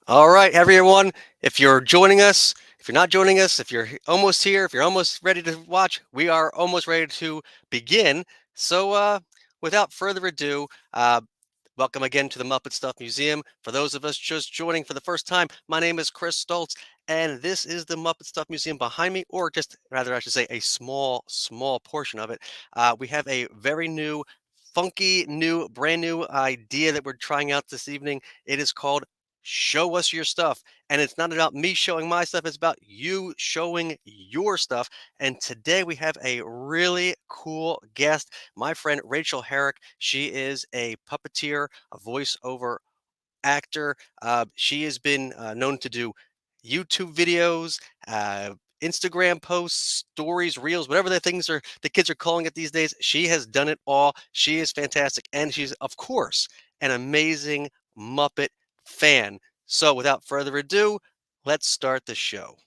All right, everyone. If you're joining us, if you're not joining us, if you're almost here, if you're almost ready to watch, we are almost ready to begin. So, without further ado, welcome again to the Muppet Stuff Museum. For those of us just joining for the first time, my name is Chris Stoltz, and this is the Muppet Stuff Museum behind me, or just rather, I should say, a small portion of it. We have a very new, funky, new, brand new idea that we're trying out this evening. It is called Show Us Your Stuff. And it's not about me showing my stuff, it's about you showing your stuff. And today we have a really cool guest, my friend Rachel Herrick. She is a puppeteer, a voiceover actor. She has been known to do YouTube videos, Instagram posts, stories, reels, whatever the things are the kids are calling it these days. She has done it all. She is fantastic, and she's of course an amazing Muppet fan. So, without further ado, let's start the show.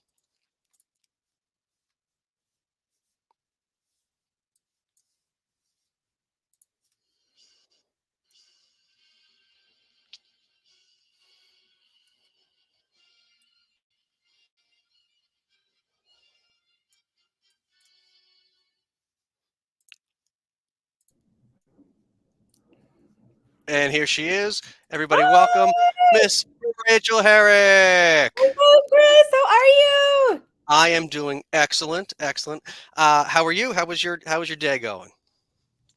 And here she is. Everybody, welcome Hi! Miss Rachel Herrick. Hello, Chris. How are you? I am doing excellent, excellent. How are you? How was your day going?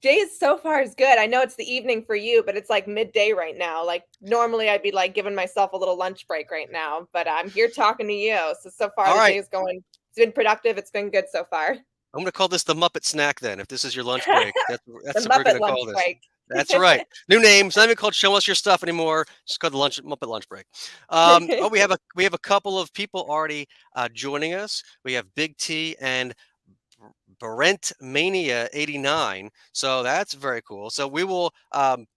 Days so far is good. I know it's the evening for you, but it's like midday right now. Like normally I'd be like giving myself a little lunch break right now, but I'm here talking to you. So far All the right, day's going it's been productive. It's been good so far. I'm gonna call this the Muppet snack then. If this is your lunch break, The that's what we're Muppet gonna lunch call this. break. That's right. New name. It's not even called "Show Us Your Stuff" anymore. It's called the Muppet lunch break. Oh, we have a couple of people already joining us. We have Big T and Brent Mania 89. So that's very cool. So we will. And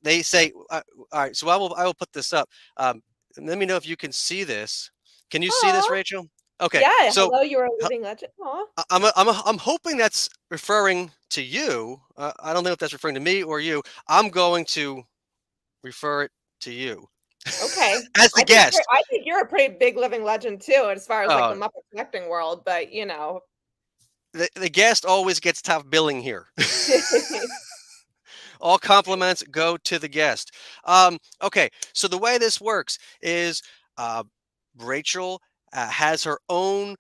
they say, all right. So I will put this up. Let me know if you can see this. Can you see this, Aw. Rachel? Okay. Yeah, So hello, you're a living legend. Aw. I'm hoping that's referring to you. I don't know if that's referring to me or you. I'm going to refer it to you Okay. as the guest. I think you're a pretty big living legend too, as far as like the Uh, Muppet collecting world, but the guest always gets top billing here. All compliments go to the guest. Okay, so the way this works is uh, Rachel has her own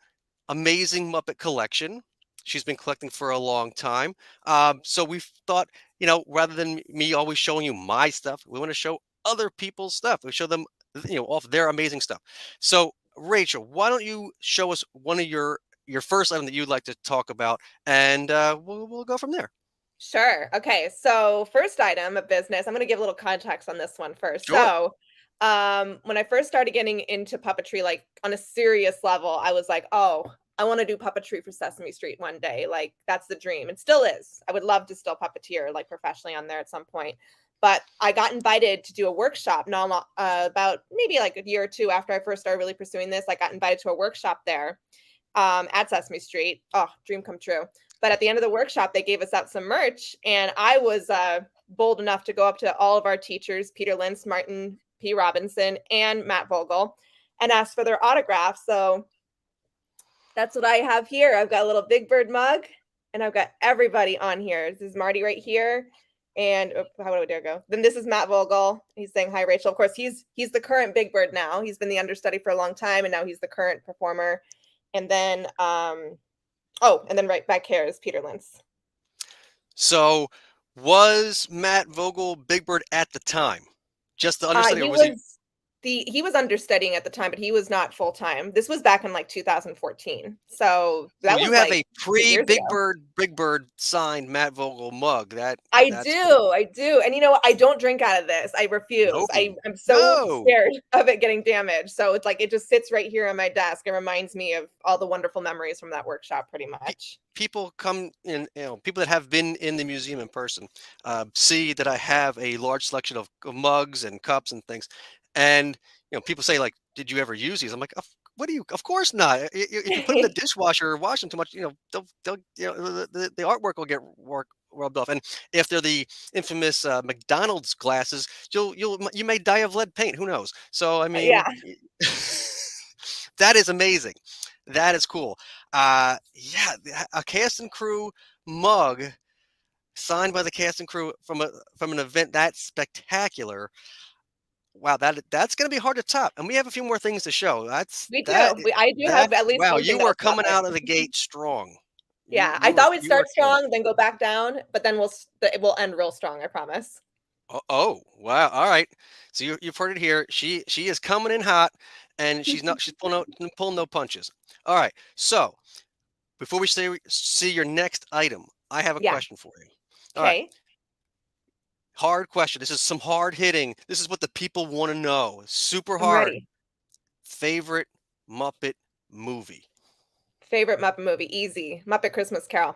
amazing Muppet collection. She's been collecting for a long time. So we thought, rather than me always showing you my stuff, we want to show other people's stuff. We show them, off their amazing stuff. So, Rachel, why don't you show us one of your first item that you'd like to talk about, and we'll go from there. Sure. Okay. So, first item of business, I'm going to give a little context on this one first. Sure. When I first started getting into puppetry, like on a serious level, I was like, oh, I want to do puppetry for Sesame Street one day. Like, that's the dream. It still is. I would love to still puppeteer, like, professionally on there at some point. But I got invited to do a workshop about maybe like a year or two after I first started really pursuing this. I got invited to a workshop there at Sesame Street. Oh, dream come true. But at the end of the workshop, they gave us out some merch, and I was bold enough to go up to all of our teachers, Peter Lintz, Martin P. Robinson, and Matt Vogel, and ask for their autograph. So that's what I have here. I've got a little Big Bird mug, and I've got everybody on here. This is Marty right here. And how do I go? Then this is Matt Vogel. He's saying hi, Rachel. Of course, he's the current Big Bird now. He's been the understudy for a long time, and now he's the current performer. And then and then right back here is Peter Lintz. So, was Matt Vogel Big Bird at the time? Just the understudy, or He was he? was he was understudying at the time, but he was not full time. This was back in like 2014. So So that you was have like a 8 years pre-Big ago. Bird, Big Bird signed Matt Vogel mug. That's pretty I do. And you know what? I don't drink out of this. I refuse. no, I'm so no. scared of it getting damaged. So it's like it just sits right here on my desk. It reminds me of all the wonderful memories from that workshop pretty Pe- much. People come in, people that have been in the museum in person see that I have a large selection of mugs and cups and things, and people say like, "Did you ever use these?" I'm like, "What do you? Of course not. If you put them in the dishwasher or wash them too much, they'll the artwork will get rubbed off. And if they're the infamous McDonald's glasses, you may die of lead paint. Who knows? So I Yeah. mean, that is amazing. That is cool. Yeah, a cast and crew mug signed by the cast and crew from an event that spectacular. Wow, that's going to be hard to top. And we have a few more things to show. We do. I do have at least Wow, one thing you that were was coming Muppet. out of the gate strong. Yeah, I thought we'd You were start killing it. strong, then go back down, but then it will end real strong, I promise. Oh, wow. All right. So you've heard it here. She is coming in hot, and she's pulling no punches. All right. So before we see your next item, I have a Yeah. question for you. All right. Okay. Hard question. This is some hard hitting. This is what the people want to know. Super I'm hard. ready. Favorite Muppet movie? Favorite Muppet movie, easy. Muppet Christmas Carol.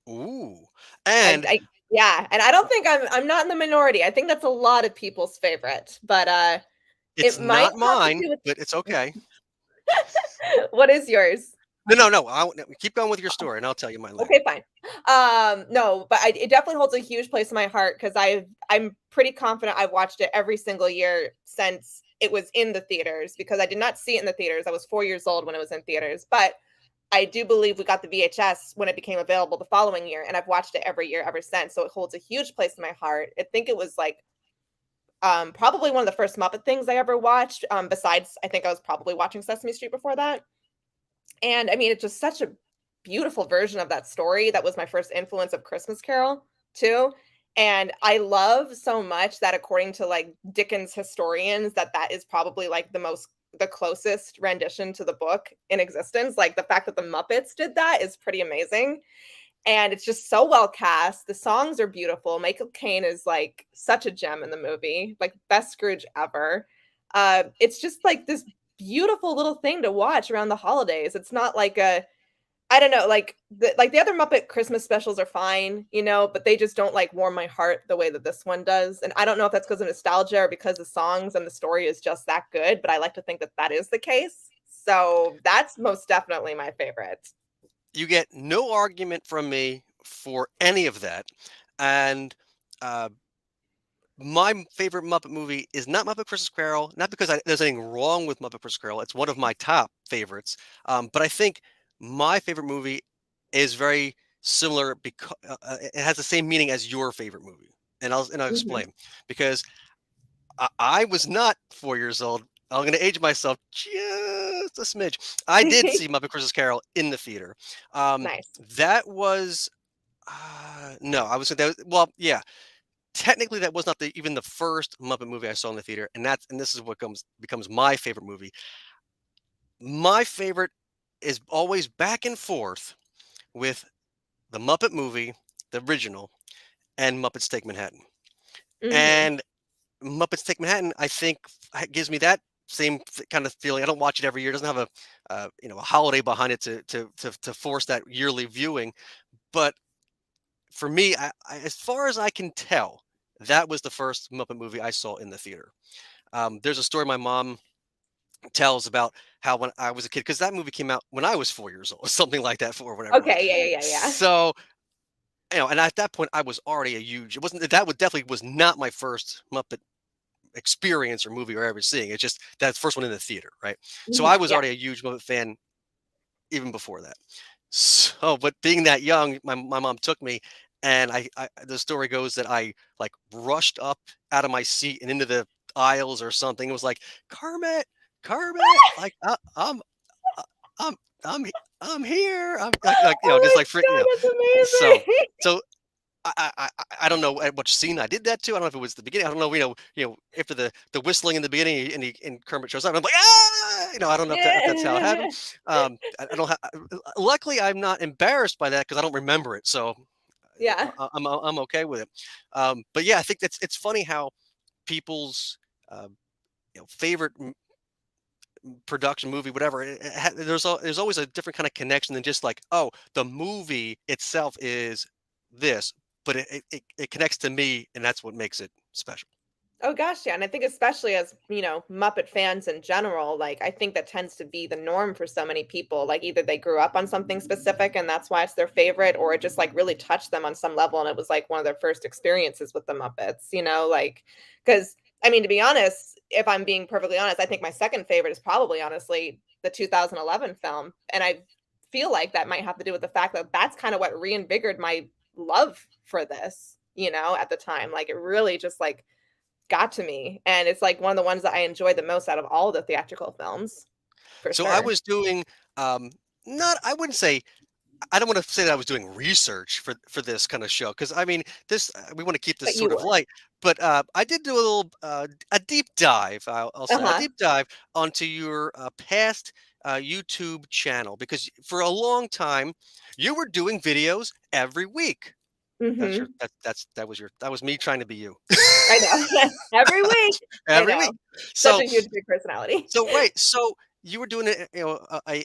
Ooh. I, And I yeah, and I don't think I'm not in the minority. I think that's a lot of people's favorite, but it's it might not have to mine, do with but it's okay. what is yours? No. Keep going with your story, and I'll tell you mine later. Okay, fine. No, but it definitely holds a huge place in my heart because I'm pretty confident I've watched it every single year since it was in the theaters because I did not see it in the theaters. I was 4 years old when it was in theaters, but I do believe we got the VHS when it became available the following year, and I've watched it every year ever since. So it holds a huge place in my heart. I think it was like probably one of the first Muppet things I ever watched. Besides, I think I was probably watching Sesame Street before that. And I mean, it's just such a beautiful version of that story. That was my first influence of Christmas Carol, too. And I love so much that according to like Dickens historians, that is probably like the closest rendition to the book in existence. Like the fact that the Muppets did that is pretty amazing. And it's just so well cast. The songs are beautiful. Michael Caine is like such a gem in the movie, like best Scrooge ever. It's just like this beautiful little thing to watch around the holidays. It's not like I don't know, like the other Muppet Christmas specials are fine, but they just don't like warm my heart the way that this one does. And I don't know if that's because of nostalgia or because the songs and the story is just that good, but I like to think that is the case. So that's most definitely my favorite. You get no argument from me for any of that. And uh, my favorite Muppet movie is not Muppet Christmas Carol, not because there's anything wrong with Muppet Christmas Carol. It's one of my top favorites. But I think my favorite movie is very similar because it has the same meaning as your favorite movie. And I'll Mhm. explain because I was not 4 years old. I'm going to age myself just a smidge. I did see Muppet Christmas Carol in the theater. Um, Nice. that was no, I was well, yeah. Technically, that was not even the first Muppet movie I saw in the theater, and this is what becomes my favorite movie. My favorite is always back and forth with the Muppet movie, the original, and Muppets Take Manhattan. Mhm. And Muppets Take Manhattan, I think, gives me that same kind of feeling. I don't watch it every year. It doesn't have a holiday behind it to force that yearly viewing. But for me, as far as I can tell, that was the first Muppet movie I saw in the theater. There's a story my mom tells about how when I was a kid, because that movie came out when I was 4 years old, something like that, for whatever it was. Okay, yeah. So, and at that point, I was already a huge. It wasn't that would definitely was not my first Muppet experience or movie or ever seeing. It's just that first one in the theater, right? So I Mhm, was yeah. already a huge Muppet fan even before that. So, but being that young, my mom took me, and the story goes that I like rushed up out of my seat and into the aisles or something. It was like Kermit, like uh, I'm I'm I'm here. I'm like Oh just my like god, that's so amazing. so I don't know at what scene I did that to. I don't know if it was the beginning. I don't know. After the whistling in the beginning, and Kermit shows up. And I'm like, ah, I don't know if that's how it happened. Yeah. I don't. Luckily, I'm not embarrassed by that because I don't remember it. So Yeah. I'm okay with it. But yeah, I think it's funny how people's uh, favorite production movie, whatever. There's always a different kind of connection than just like, oh, the movie itself is this, but it connects to me, and that's what makes it special. Oh gosh, yeah, and I think especially as, Muppet fans in general, like, I think that tends to be the norm for so many people, like, either they grew up on something specific and that's why it's their favorite, or it just, like, really touched them on some level and it was, like, one of their first experiences with the Muppets, like, because I mean, to be honest, if I'm being perfectly honest, I think my second favorite is probably, honestly, the 2011 film, and I feel like that might have to do with the fact that that's kinda what reinvigorated my love for this, at the time, like, it really just, like, got to me, and it's, like, one of the ones that I enjoyed the most out of all the theatrical films, for So I sure. was doing, not I wouldn't say I don't want to say that I was doing research for this kind of show because I mean this we want to keep this But you sort of would. light, but I did do a little a deep dive. I'll say a Uh-huh. deep dive onto your past YouTube channel because for a long time you were doing videos every week. Mhm. That was me trying to be you I know. Every week. I every week. know. Such So a huge big personality. so right, so you were doing it,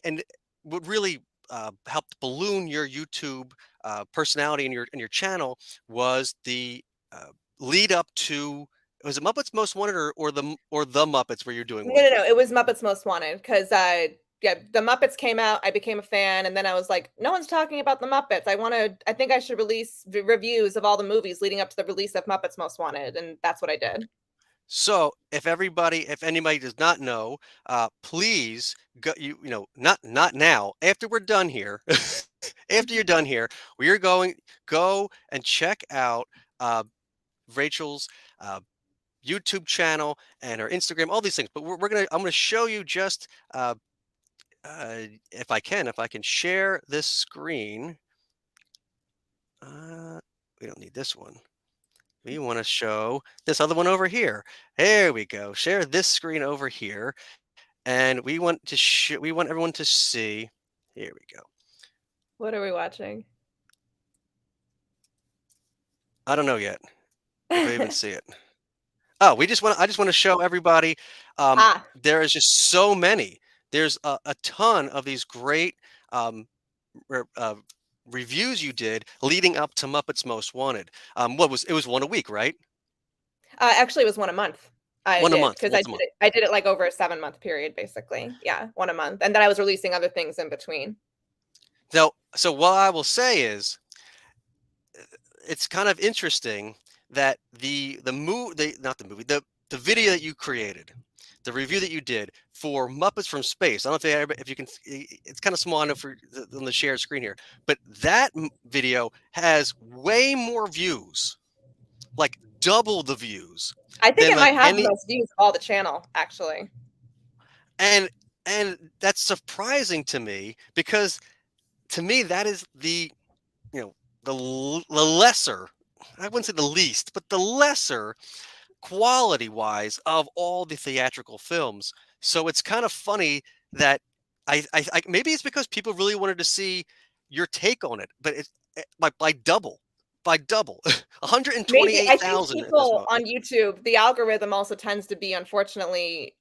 and what really helped balloon your YouTube personality and your channel was the lead up to was it Muppets Most Wanted or the Muppets where you're doing No, one? no, no, it was Muppets Most Wanted because yeah, the Muppets came out, I became a fan, and then I was like, "No one's talking about the Muppets. I think I should release reviews of all the movies leading up to the release of Muppets Most Wanted," and that's what I did. So if anybody does not know, please go. Not now. After we're done here, after you're done here, we are going go and check out uh, Rachel's uh, YouTube channel and her Instagram, all these things. But I'm gonna show you just if I can share this screen. Uh, we don't need this one. We want to show this other one over here. There we go. Share this screen over here, and we want everyone to see. Here we go. What are we watching? I don't know yet if I even see it. Oh, I just want to show everybody. Um, Ah, there is just so many. There's a ton of these great um, re- uh, reviews you did leading up to Muppets Most Wanted. What was it was one a week, right? actually, it was 1 a month. I One a did month, because once a month. I did it, like, over a 7-month period, basically. Yeah, 1 a month, and then I was releasing other things in between. So what I will say is, it's kind of interesting that the not the movie the video that you created, the review that you did for Muppets from Space. I don't know if you can. It's kind of small enough on the shared screen here, but that video has way more views, like double the views I think than it like might have the any most views of all the channel, actually. and and that's surprising to me because to me that is you know the lesser, I wouldn't say the least, but the lesser quality wise of all the theatrical films. So it's kind of funny that maybe it's because people really wanted to see your take on it, but it's by double Maybe I think 128,000 at this people moment. on YouTube, the algorithm also tends to be, unfortunately,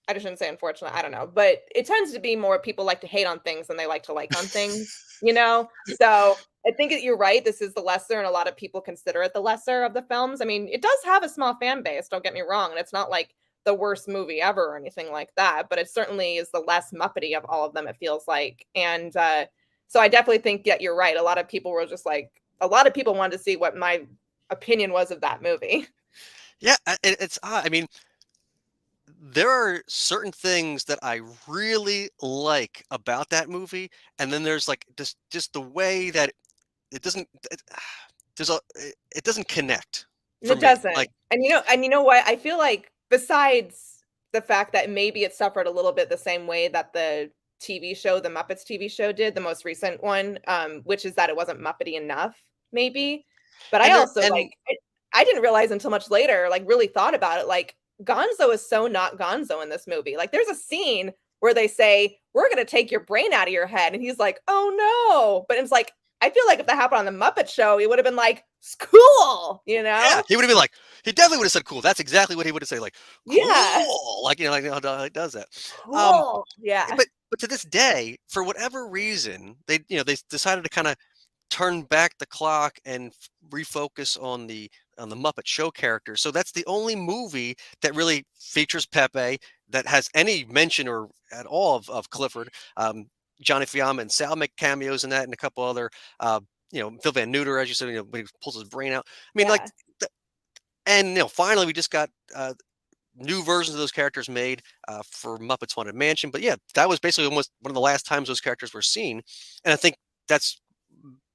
I shouldn't say unfortunately, I don't know, but it tends to be more people like to hate on things than they like to like on things, you know? So, I think that you're right, this is the lesser, and a lot of people consider it the lesser of the films. I mean, it does have a small fan base, don't get me wrong, and it's not like the worst movie ever or anything like that, but it certainly is the less Muppety of all of them, it feels like, and, so I definitely think, yeah, you're right, a lot of people were just like a lot of people wanted to see what my opinion was of that movie. Yeah, it's odd. I mean, there are certain things that I really like about that movie, and then there's like just the way that it doesn't. It doesn't connect for It me. doesn't. Like, And you know what? I feel like besides the fact that maybe it suffered a little bit the same way that the TV show, the Muppets TV show did, the most recent one, which is that it wasn't Muppety enough, maybe. But I and there also and like I didn't realize until much later, like really thought about it, like Gonzo is so not Gonzo in this movie. Like there's a scene where they say, "We're gonna take your brain out of your head," and he's like, "Oh no!" But it's like I feel like if that happened on the Muppet Show, he would have been like, "Cool," you yeah, know? he would have been like, he definitely would have said, "Cool." That's exactly what he would have said. Like, Yeah. cool, like how he does that. Um, Cool. Yeah. but to this day, for whatever reason, they decided to kind of turn back the clock and refocus on the Muppet Show characters. So that's the only movie that really features Pepe that has any mention or at all of Clifford. Johnny Fiamma and Sal make cameos in that, and a couple other, Phil Van Neuter, as you said, when he pulls his brain out. I mean, like, Yeah. and finally we just got new versions of those characters made for Muppets Haunted Mansion. But yeah, that was basically almost one of the last times those characters were seen, and I think that's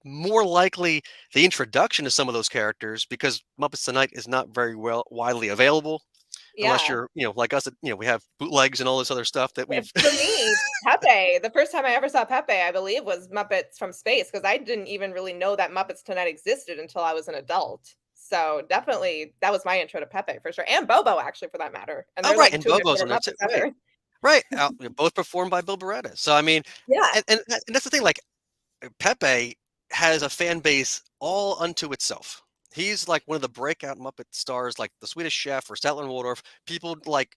more likely the introduction to some of those characters because Muppets Tonight is not very well widely available unless Yeah. you're like us. We have bootlegs and all this other stuff that we've. For me, Pepe, the first time I ever saw Pepe, I believe, was Muppets from Space because I didn't even really know that Muppets Tonight existed until I was an adult. So definitely, that was my intro to Pepe for sure, and Bobo actually, for that matter. And Oh they're right, like and two of my Bobo's in favorite there too. Muppets Right, ever. right. Both performed by Bill Beretta. So I mean, Yeah, and that's the thing. Like Pepe has a fan base all unto itself. He's like one of the breakout Muppet stars, like the Swedish Chef or Statler and Waldorf. People like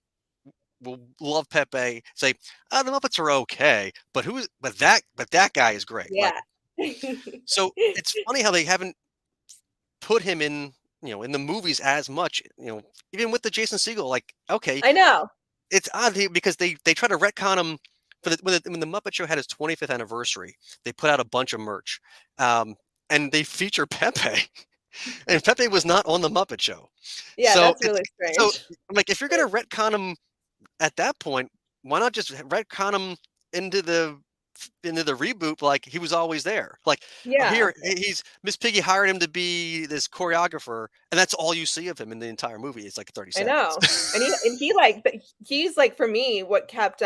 will love Pepe. Say, the Muppets are okay, but that guy is great. Like, yeah. so it's funny how they haven't put him in in the movies as much. Even with the Jason Segel, like, okay, I know. it's odd because they try to retcon him for when the Muppet Show had its 25th anniversary. They put out a bunch of merch, and they feature Pepe, and Pepe was not on the Muppet Show. Yeah, So that's it's really so strange. I'm like, if you're gonna retcon him at that point, why not just retcon him into the reboot like he was always there? Like, Yeah, here he's Miss Piggy hired him to be this choreographer, and that's all you see of him in the entire movie. It's like 30 I seconds. know. And he like he's like for me what kept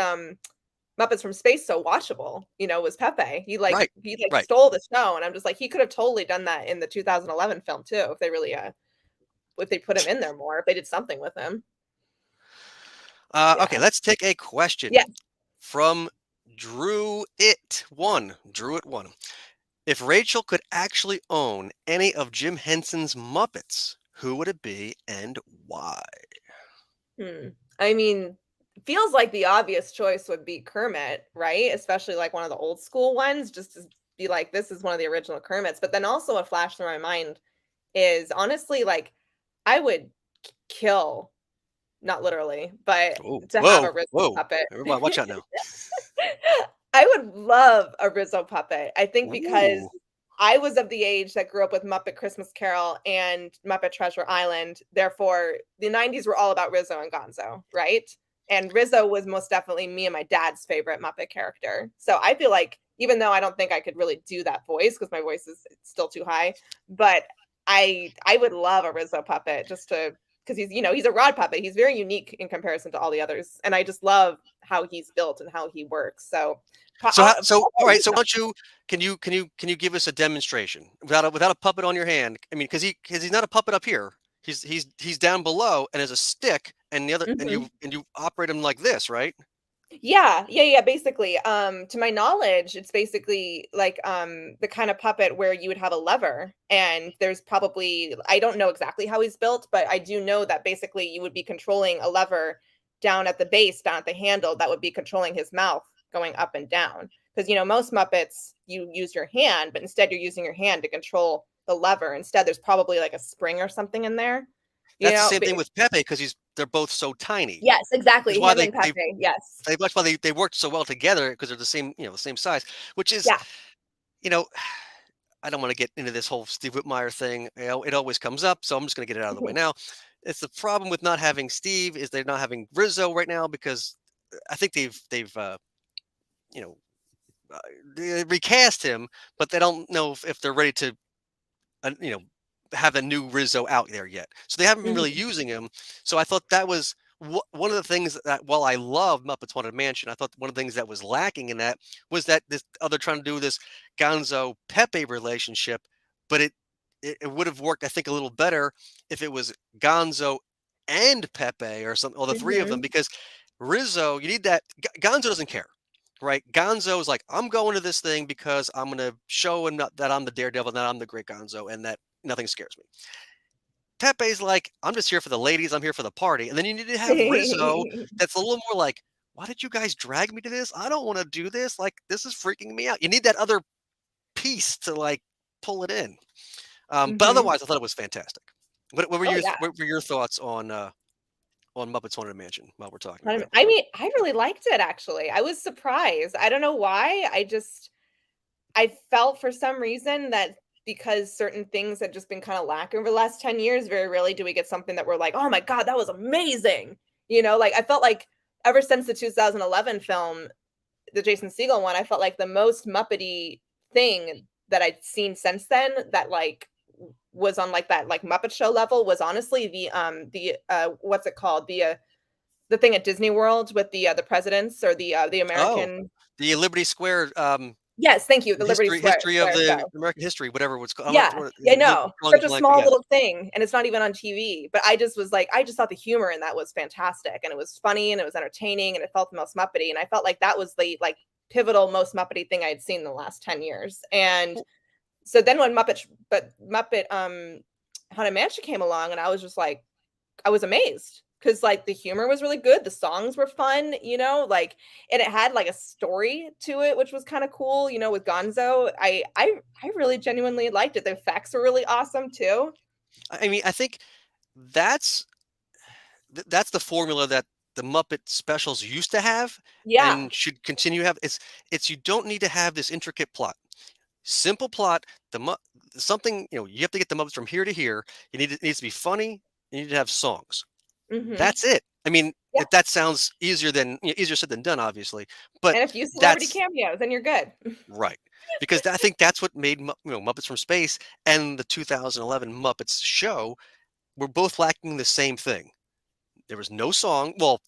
Muppets from Space so watchable, was Pepe. He like Right, he like right. stole the show, and I'm just like he could have totally done that in the 2011 film too if they really if they put him in there more, if they did something with him. Okay, Yeah. let's take a question Yeah. from Drew It One. If Rachel could actually own any of Jim Henson's Muppets, who would it be and why? Hmm. I mean, feels like the obvious choice would be Kermit, right? Especially like one of the old school ones, just to be like, this is one of the original Kermits. But then also what flashed through my mind is honestly like I would kill, not literally, but Oh, to have whoa, a Rizzo whoa! puppet. Everybody, watch out now. I would love a Rizzo puppet. I think because Ooh, I was of the age that grew up with Muppet Christmas Carol and Muppet Treasure Island. Therefore, the 90s were all about Rizzo and Gonzo, right? And Rizzo was most definitely me and my dad's favorite Muppet character. So I feel like, even though I don't think I could really do that voice because my voice is still too high, but I would love a Rizzo puppet just to because he's a rod puppet. He's very unique in comparison to all the others, and I just love how he's built and how he works. So, all right. So, why don't you can you give us a demonstration without a puppet on your hand? I mean, because he's not a puppet up here. He's down below and has a stick, and the other and Mhm. you operate him like this, right? Yeah, basically, to my knowledge, it's basically like, the kind of puppet where you would have a lever, and there's probably I don't know exactly how he's built, but I do know that basically you would be controlling a lever down at the base, down at the handle, that would be controlling his mouth going up and down. Because most Muppets, you use your hand, but instead you're using your hand to control the lever. Instead, there's probably like a spring or something in there, That's the same but thing with Pepe because they're both so tiny. yes, Is exactly, why him and Pepe, yes. that's why they worked so well together because they're the same size. Which is Yeah. you know I don't want to get into this whole Steve Whitmire thing. It always comes up, so I'm just going to get it out of the way Mhm. now. It's the problem with not having Steve is they're not having Rizzo right now because I think they've you know they recast him, but they don't know if they're ready to uh, you know have a new Rizzo out there yet. So they haven't been really Mhm. using him. So I thought that was one of the things that while I love Muppets Haunted Mansion, I thought one of the things that was lacking in that was that this other trying to do this Gonzo Pepe relationship, but it would have worked I think a little better if it was Gonzo and Pepe or something, or the three of them, Mhm. because Rizzo, you need that. Gonzo doesn't care, right? Gonzo is like, I'm going to this thing because I'm going to show him that I'm the daredevil, that I'm the great Gonzo, and that nothing scares me. Pepe's like, I'm just here for the ladies, I'm here for the party. And then you need to have Rizzo that's a little more like, why did you guys drag me to this? I don't want to do this. Like, this is freaking me out. You need that other piece to like pull it in. But Mhm. otherwise, I thought it was fantastic. What were Oh your yeah. what were your thoughts on Muppets Haunted Mansion while we're talking about it? I mean, I really liked it actually. I was surprised. I don't know why. I felt for some reason that because certain things had just been kind of lacking over the last 10 years, very rarely do we get something that we're like, "Oh my god, that was amazing." Like I felt like ever since the 2011 film, the Jason Segel one, I felt like the most Muppety thing that I'd seen since then that like was on like that like Muppet Show level was honestly the what's it called? The thing at Disney World with the presidents or the Oh, American. the Liberty Square, Yes, thank you, the Liberty history of Square the show. American history, whatever it's called. Yeah, What yeah, the no, drawing such a a blank, but small yes, little thing, and it's not even on TV, but I just was like I just thought the humor in that was fantastic, and it was funny, and it was entertaining, and it felt the most Muppety, and I felt like that was the, like, pivotal, most Muppety thing I had seen in the last 10 years, and well, so then when Muppet Haunted Mansion came along, and I was just like I was amazed because like the humor was really good, the songs were fun, like, and it had like a story to it, which was kind of cool, with Gonzo. I really genuinely liked it. The effects were really awesome too. I mean, I think that's that's the formula that the Muppet specials used to have Yeah. and should continue to have. It's you don't need to have this intricate plot. Simple plot, the Mu something, you have to get the Muppets from here to here. It needs to be funny, you need to have songs. Mhm. That's it. I mean, Yeah. if that sounds easier than easier said than done, obviously, but And a few celebrity that's cameos and you're good. right. Because I think that's what made Muppets from Space and the 2011 Muppets show were both lacking the same thing. There was no song. Well,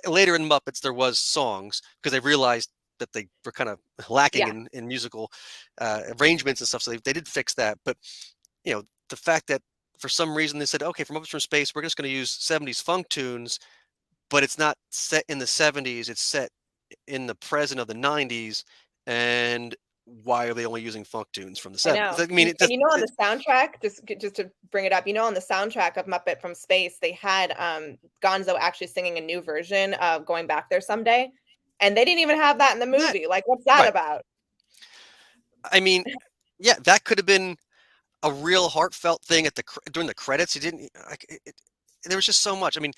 later in Muppets there was songs because they realized that they were kind of lacking Yeah. in musical arrangements and stuff. So they did fix that. But the fact that for some reason they said, okay, for Muppets from Space, we're just going to use 70s funk tunes, but it's not set in the 70s. It's set in the present of the 90s. And why are they only using funk tunes from the I 70s? know. I mean, it And just on the soundtrack, just to bring it up, on the soundtrack of Muppet from Space, they had Gonzo actually singing a new version of Going Back There Someday. And they didn't even have that in the that movie. Like, what's that right. about? I mean, yeah, that could have been a real heartfelt thing at during the credits. He didn't like there was just so much. I mean,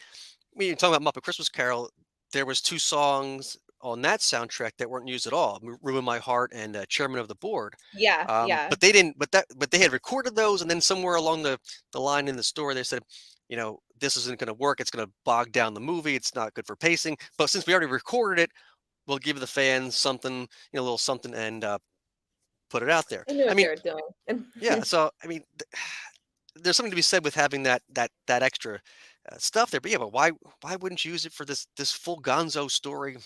when you're talking about Muppet Christmas Carol, there was two songs on that soundtrack that weren't used at all. "Ruin My Heart" and "Chairman of the Board." Yeah, yeah. But they didn't. But they had recorded those, and then somewhere along the line in the story, they said, this isn't going to work. It's going to bog down the movie. It's not good for pacing. But since we already recorded it, we'll give the fans something, a little something, and put it out there. I knew I what they mean, were doing. yeah. So I mean, there's something to be said with having that extra stuff there. But yeah, but why wouldn't you use it for this full Gonzo story?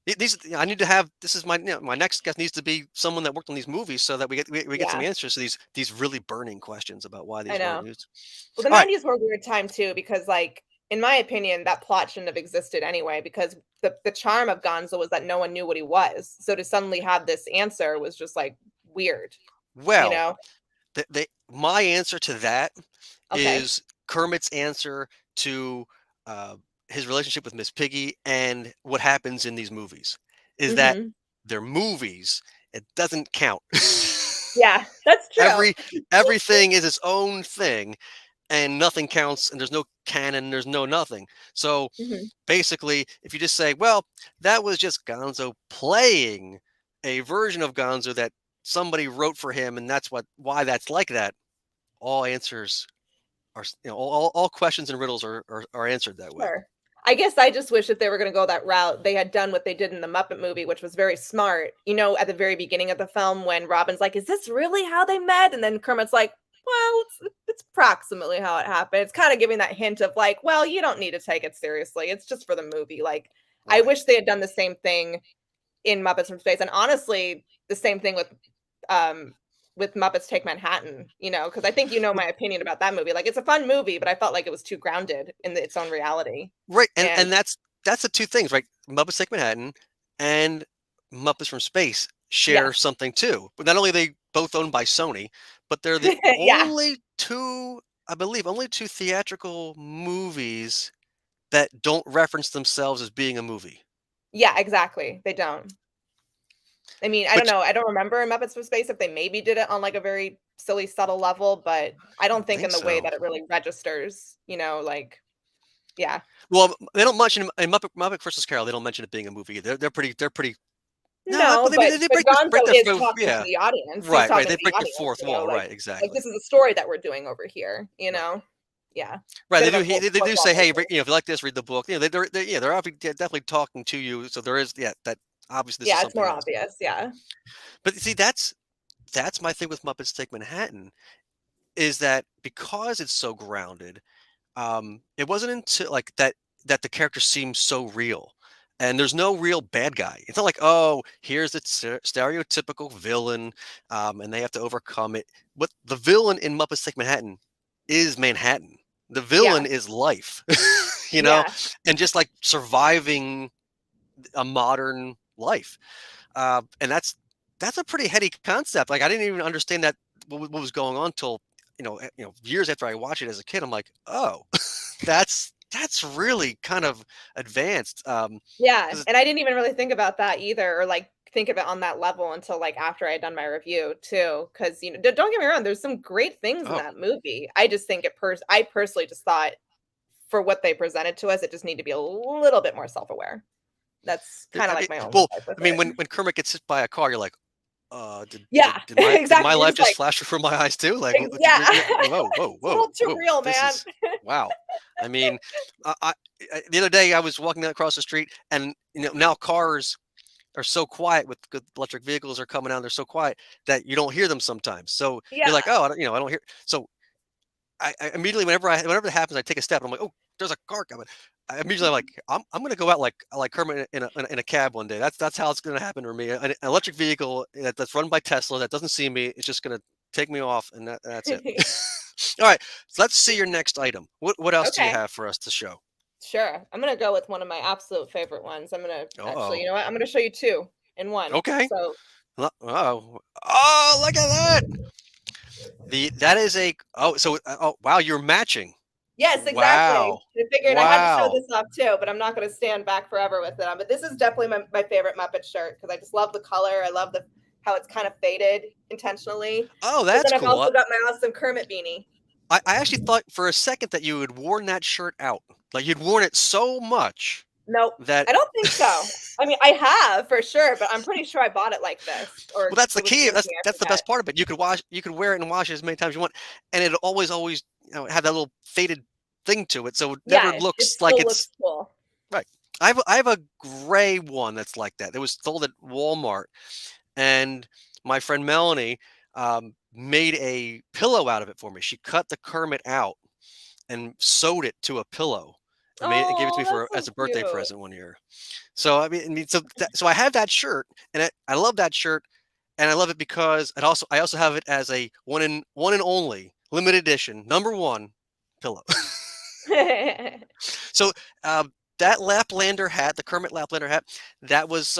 These I need to have. This is my next guest needs to be someone that worked on these movies, so that we get some Yeah, answers to these really burning questions about why I these weren't know. used. Well, the All right, 90s were a weird time too because, like, in my opinion, that plot shouldn't have existed anyway because the charm of Gonzo was that no one knew what he was. So to suddenly have this answer was just, like, weird, you well, know? my answer to that Okay. is Kermit's answer to uh, his relationship with Miss Piggy and what happens in these movies is that Mhm. they're movies. It doesn't count. Yeah, that's true. Every everything is its own thing, and nothing counts, and there's no canon, there's no nothing. So Mhm. basically, if you just say, well, that was just Gonzo playing a version of Gonzo that somebody wrote for him, and that's why that's like that, all answers all questions and riddles are answered that way. Sure. I guess I just wish if they were gonna go that route, they had done what they did in the Muppet movie, which was very smart. At the very beginning of the film when Robin's like, "Is this really how they met?" And then Kermit's like, "Well, it's approximately how it happened." It's kinda giving that hint of like, "Well, you don't need to take it seriously. It's just for the movie." Like, I Right. wish they had done the same thing in Muppets from Space, and honestly, the same thing um, with Muppets Take Manhattan, because I think my opinion about that movie. Like, it's a fun movie, but I felt like it was too grounded in its own reality. Right, And and that's the two things, right? Muppets Take Manhattan and Muppets from Space share yes. something too. But not only are they both owned by Sony, but they're the Yeah. only two, I believe, only two theatrical movies that don't reference themselves as being a movie. Yeah, exactly. They don't. I mean, I don't Which know. I don't remember in Muppets from Space if they maybe did it on, like, a very silly, subtle level, but I don't think think in the way so. that it really registers, like, yeah. Well, they don't mention in Muppet Christmas Carol. They don't mention it being a movie. They're pretty. No, No, but they but Gonzo break the is talking to yeah. the audience. He's Right. talking to They the break the audience, fourth wall. like Right. this Exactly. is a story that we're doing over here, Right. Yeah. Right. Bit They of do. a They fourth do wall say, hey, breaker. if you like this, read the book. They're obviously definitely talking to you. So there is, that obviously this is Yeah, it's something more else. obvious, yeah. But see, that's my thing with Muppets Take Manhattan, is that because it's so grounded, it wasn't until like that the character seems so real. And there's no real bad guy. It's not like, oh, here's the stereotypical villain, and they have to overcome it. What the villain in Muppets Take Manhattan is Manhattan. The Yeah, villain is life, you know, yeah, and just like surviving a modern life. And that's a pretty heady concept. Like I didn't even understand that what was going on till years after I watched it as a kid. I'm like, oh, that's really kind of advanced. yeah, 'Cause and I didn't even really think about that either, or, like, think of it on that level until, like, after I had done my review too, 'cause, don't get me wrong, there's some great things in oh, that movie. I just think I personally just thought for what they presented to us, it just needed to be a little bit more self-aware. That's kinda I mean, like my only well, gripe with I mean, it. when Kermit gets hit by a car, you're like, did Yeah, did my exactly, you're life just just like, flash before my eyes too? Like, yeah. whoa, whoa, It's a whoa, little too whoa, real, this man. is wow. I mean, the other day I was walking across the street, and now cars are so quiet with good electric vehicles are coming out. They're so quiet that you don't hear them sometimes. So you're Yeah. like, oh, I don't hear. So I immediately, whenever it happens, I take a step. And I'm like, oh, there's a car coming. I immediately like, I'm gonna go out like Kermit in a cab one day. That's how it's gonna happen for me. An electric vehicle that's run by Tesla that doesn't see me is just gonna take me off, and that's it. All right, so let's see your next item. What else do you Okay. have for us to show? Sure. I'm gonna go with one of my absolute favorite ones. I'm gonna actually, Oh, you know what? I'm gonna show you 2 in 1. okay. So Oh, look at that. That is a so oh wow, you're matching. yes, exactly. Wow. I figured I had to show Wow. this off too, but I'm not gonna stand back forever with it on. But this is definitely my favorite Muppet shirt because I just love the color. I love the how it's kind of faded intentionally. Oh, But that's then I've cool. also got my awesome Kermit beanie. I actually thought for a second that you had worn that shirt out. Like you'd worn it so much Nope, that I don't think so. I mean, I have for sure, but I'm pretty sure I bought it like this, well, or that's the it was key. given to me. I That's the forget. best part of it. You could wear it and wash it as many times as you want, and it always have that little faded thing to it, so it never Yeah, it looks like still looks it's cool. right. I have a gray one that's like that. It was sold at Walmart, and my friend Melanie made a pillow out of it for me. She cut the Kermit out and sewed it to a pillow and gave it to Oh, me that's for so as a birthday cute. present one year. So so I have that shirt, and I love that shirt, and I love it because I also have it as a one and only limited edition #1 pillow. So that Laplander hat, the Kermit Laplander hat, that was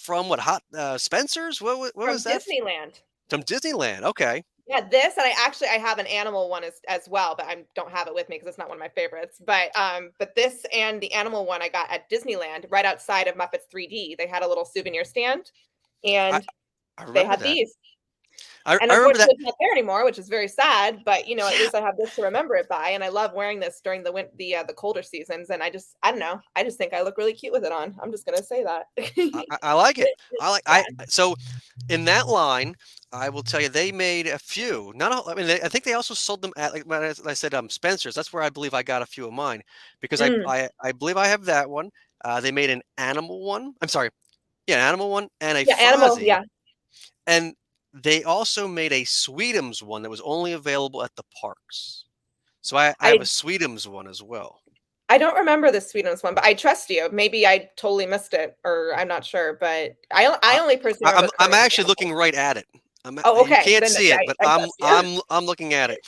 from what hot Spencer's? What From was that? Disneyland. From Disneyland. Okay. Yeah, this and I have an animal one as well, but I don't have it with me because it's not one of my favorites. But this and the animal one I got at Disneyland right outside of Muppets 3D. They had a little souvenir stand, I, and I they remember had that. these. And I remember that. unfortunately, it's not there anymore, which is very sad. But at Yeah, least I have this to remember it by, and I love wearing this during the colder seasons. And I don't know, I just think I look really cute with it on. I'm just gonna say that. I like it. Yeah. So in that line, I will tell you they made a few. Not all, I mean, I think they also sold them at like when I said Spencer's. That's where I believe I got a few of mine because Mm. I believe I have that one. They made an animal one. I'm sorry, yeah, an animal one and a Yeah, animal. Fozzie, Yeah, and they also made a Sweetums one that was only available at the parks. So I have a I Sweetums one as well. I don't remember the Sweetums one, but I trust you. Maybe I totally missed it, or I'm not sure. But I I, only personally remember I'm Kermit the actually animal. looking right at it. Oh, You okay. can't Then see yeah, it, but I trust you. I'm looking at it.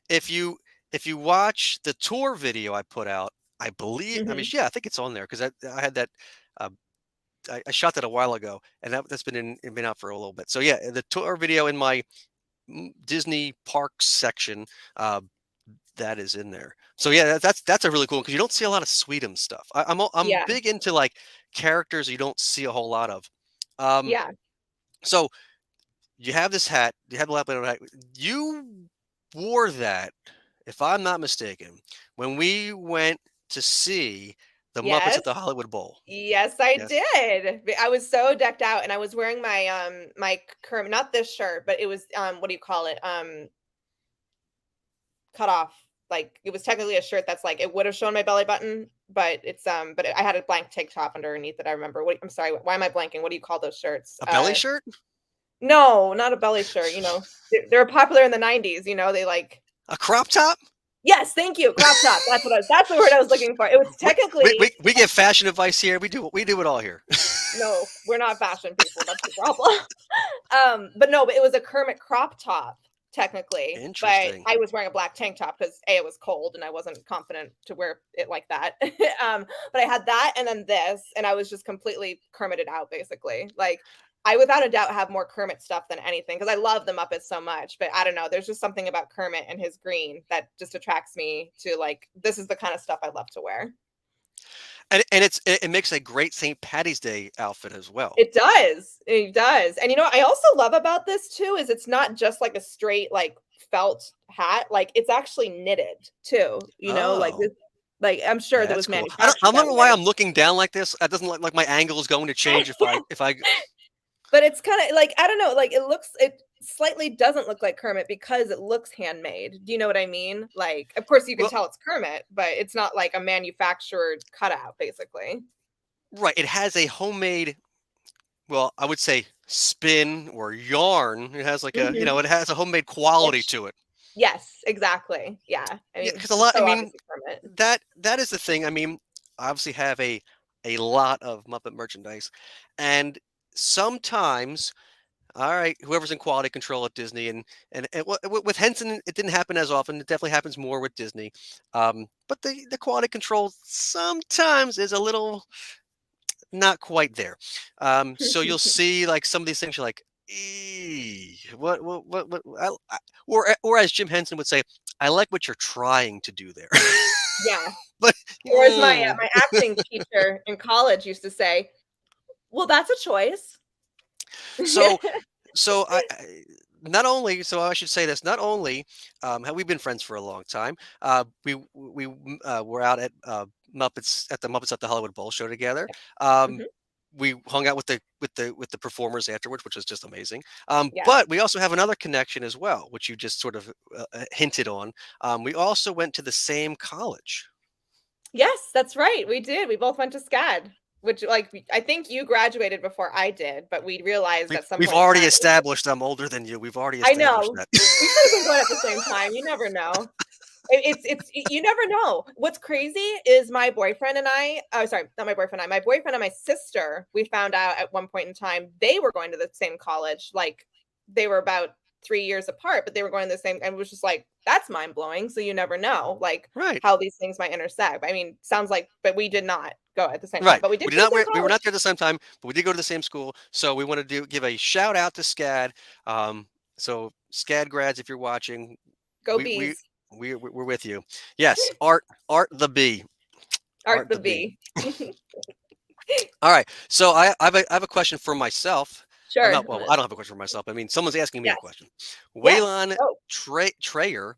If you watch the tour video I put out, I believe I mean Hmm. yeah I think it's on there because I had that uh, I shot that a while ago and that's been out for a little bit. So yeah, the tour video in my Disney parks section that is in there. So yeah, that's a really cool because you don't see a lot of Sweetums stuff. I'm Yeah, big into like characters you don't see a whole lot of. Um, yeah. so you have this hat. You have the lap hat. You wore that, if I'm not mistaken, when we went to see the Muppets Yes. at the Hollywood Bowl. Yes, I Yes. did. I was so decked out and I was wearing my my Kermit, not this shirt, but it was what do you call it? Cut off. Like it was technically a shirt that's like it would have shown my belly button, but it's but I had a blank tank top underneath it. I remember. I'm sorry. Why am I blanking? What do you call those shirts? A belly shirt? No, not a belly shirt. You know, they're popular in the '90s. You know, they like A crop top? yes, thank you, crop top. That's the word I was looking for. It was technically We give fashion advice here. We do it all here. no, we're not fashion people. That's the problem. But it was a Kermit crop top technically. But Interesting. I was wearing a black tank top because it was cold and I wasn't confident to wear it like that. But I had that and then this, and I was just completely Kermited out basically. Like I without a doubt have more Kermit stuff than anything because I love the Muppets so much. But I don't know, there's just something about Kermit and his green that just attracts me to like this is the kind of stuff I love to wear. And it makes a great St. Patty's Day outfit as well. It does. It does. And you know what I also love about this too is it's not just like a straight like felt hat. Like it's actually knitted too. You know, like Oh, this like I'm sure that that's was cool. manufactured I don't that know why way. I'm looking down like this. That doesn't look like my angle is going to change if I. But it's kind of like I don't know, like it slightly doesn't look like Kermit because it looks handmade. Do you know what I mean? Like of course you can Well, tell it's Kermit, but it's not like a manufactured cutout basically. right. It has a homemade. Well, I would say spin or yarn. It has like a Mhm. it has a homemade quality Ish. to it. Yes, exactly. Yeah. I Yeah, mean, because a it's lot. I so mean, obviously Kermit. that is the thing. I mean, I obviously have a lot of Muppet merchandise, and sometimes, all right, whoever's in quality control at Disney, with Henson, it didn't happen as often. It definitely happens more with Disney, but the quality control sometimes is a little not quite there. So you'll see like some of these things. You're like, what? Or as Jim Henson would say, I like what you're trying to do there. Yeah. But Or as mm. my acting teacher in college used to say, "Well, that's a choice." so so not only so I should say this, not only have we been friends for a long time, we were out at the Muppets at the Hollywood Bowl show together. um, Mhm. we hung out with the performers afterwards, which was just amazing. Yeah. But we also have another connection as well, which you just sort of hinted on. We also went to the same college. Yes, that's right. We did. We both went to SCAD, which I think you graduated before I did, but we realized at some We've point in already time. established I'm older than you. We've already I established know. that. We could have been going at the same time. You never know. It's you never know. What's crazy is my boyfriend and I, oh sorry, not my boyfriend and I, my boyfriend and my sister, we found out at one point in time they were going to the same college. Like they were about 3 years apart, but they were going to the same, and it was just like, that's mind blowing. So you never know like Right. how these things might intersect. I mean, sounds like, but we did not go at the same time, Right. but we did We did go to not. the same We were college. not there at the same time, but we did go to the same school. So we want to give a shout out to SCAD. So SCAD grads, if you're watching, Go we we bees. we're with you. Yes, Art the B, Art Art the the B. bee. All right. So I have a question for myself. I'm Sure. not. Well, I don't have a question for myself. I mean, someone's asking me a Yes. question. Yes. Waylon Oh, Trayer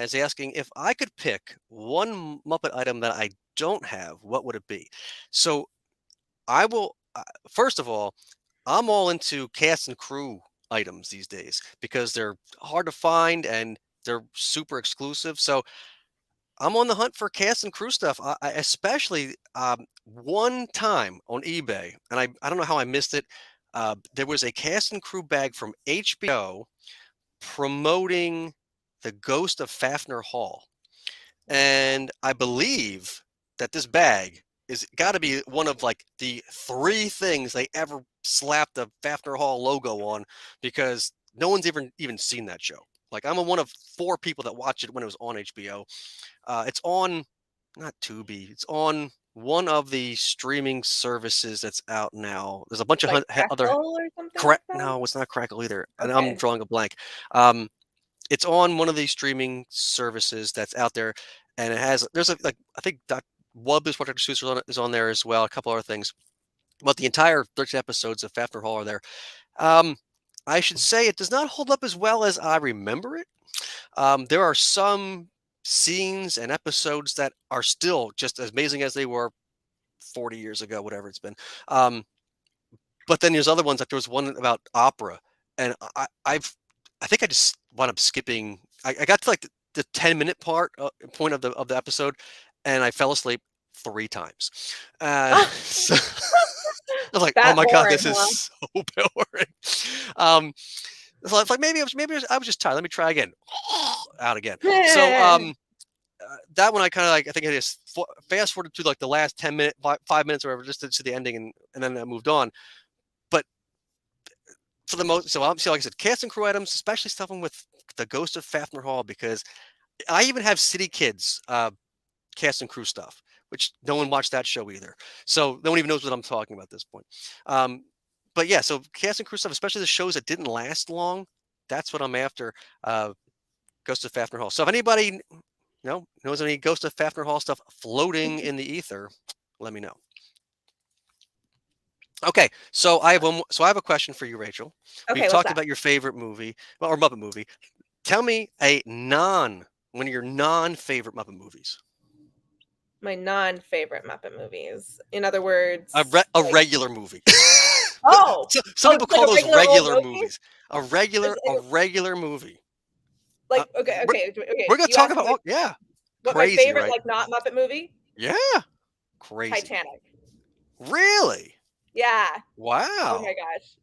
is asking if I could pick one Muppet item that I don't have, what would it be? So I will. First of all, I'm all into cast and crew items these days because they're hard to find and they're super exclusive. So I'm on the hunt for cast and crew stuff. Especially one time on eBay, and I don't know how I missed it. There was a cast and crew bag from HBO promoting the Ghost of Fafner Hall. And I believe that this bag is got to be one of like the three things they ever slapped the Fafner Hall logo on, because no one's even seen that show. Like I'm one of four people that watched it when it was on HBO. It's on not Tubi. It's on one of the streaming services that's out now. There's a bunch of like other Crackle or something like correct. that. No, it's not Crackle either, and I'm Okay. drawing a blank. Um, it's on one of these streaming services that's out there, and it has there's a like I think Doc Wub is what Dr. Seuss is on there as well. A couple other things, but the entire 13 episodes of Fafner Hall are there. Um, I should say it does not hold up as well as I remember it. There are some scenes and episodes that are still just as amazing as they were 40 years ago, whatever it's been. Um, but then there's other ones, like there was one about opera, and I think I just wound up skipping. I got to like the 10-minute point of the episode, and I fell asleep 3 times. Oh, So I was like, oh that my god, boring, this is huh? so boring. Um, so it's like maybe I was just tired. Let me try again. Out again. So that one I kind of like. I think I just fast forwarded to like the last 10 minutes, 5 minutes, or whatever, just to the ending, and then I moved on. But for the most, so obviously, like I said, cast and crew items, especially stuff with the Ghost of Fafnir Hall, because I even have City Kids cast and crew stuff, which no one watched that show either. So no one even knows what I'm talking about at this point. Um, but yeah, so cast and crew stuff, especially the shows that didn't last long, that's what I'm after. Ghost of Fafnir Hall. So if anybody knows any Ghost of Fafnir Hall stuff floating in the ether, let me know. Okay, so I have a question for you, Rachel. We've Okay, what's talked that? about your favorite movie, or Muppet movie. Tell me one of your non-favorite Muppet movies. My non-favorite Muppet movies. In other words, A like, regular movie. oh, Some oh, people just like call a those regular old regular movie. movies. A regular movie. Uh, Like, okay, we're, okay, we're okay. gonna You talk asked about me yeah, what my crazy, favorite, right? like, not Muppet movie? Yeah, crazy. Titanic. Really? Yeah. Oh my Wow. gosh.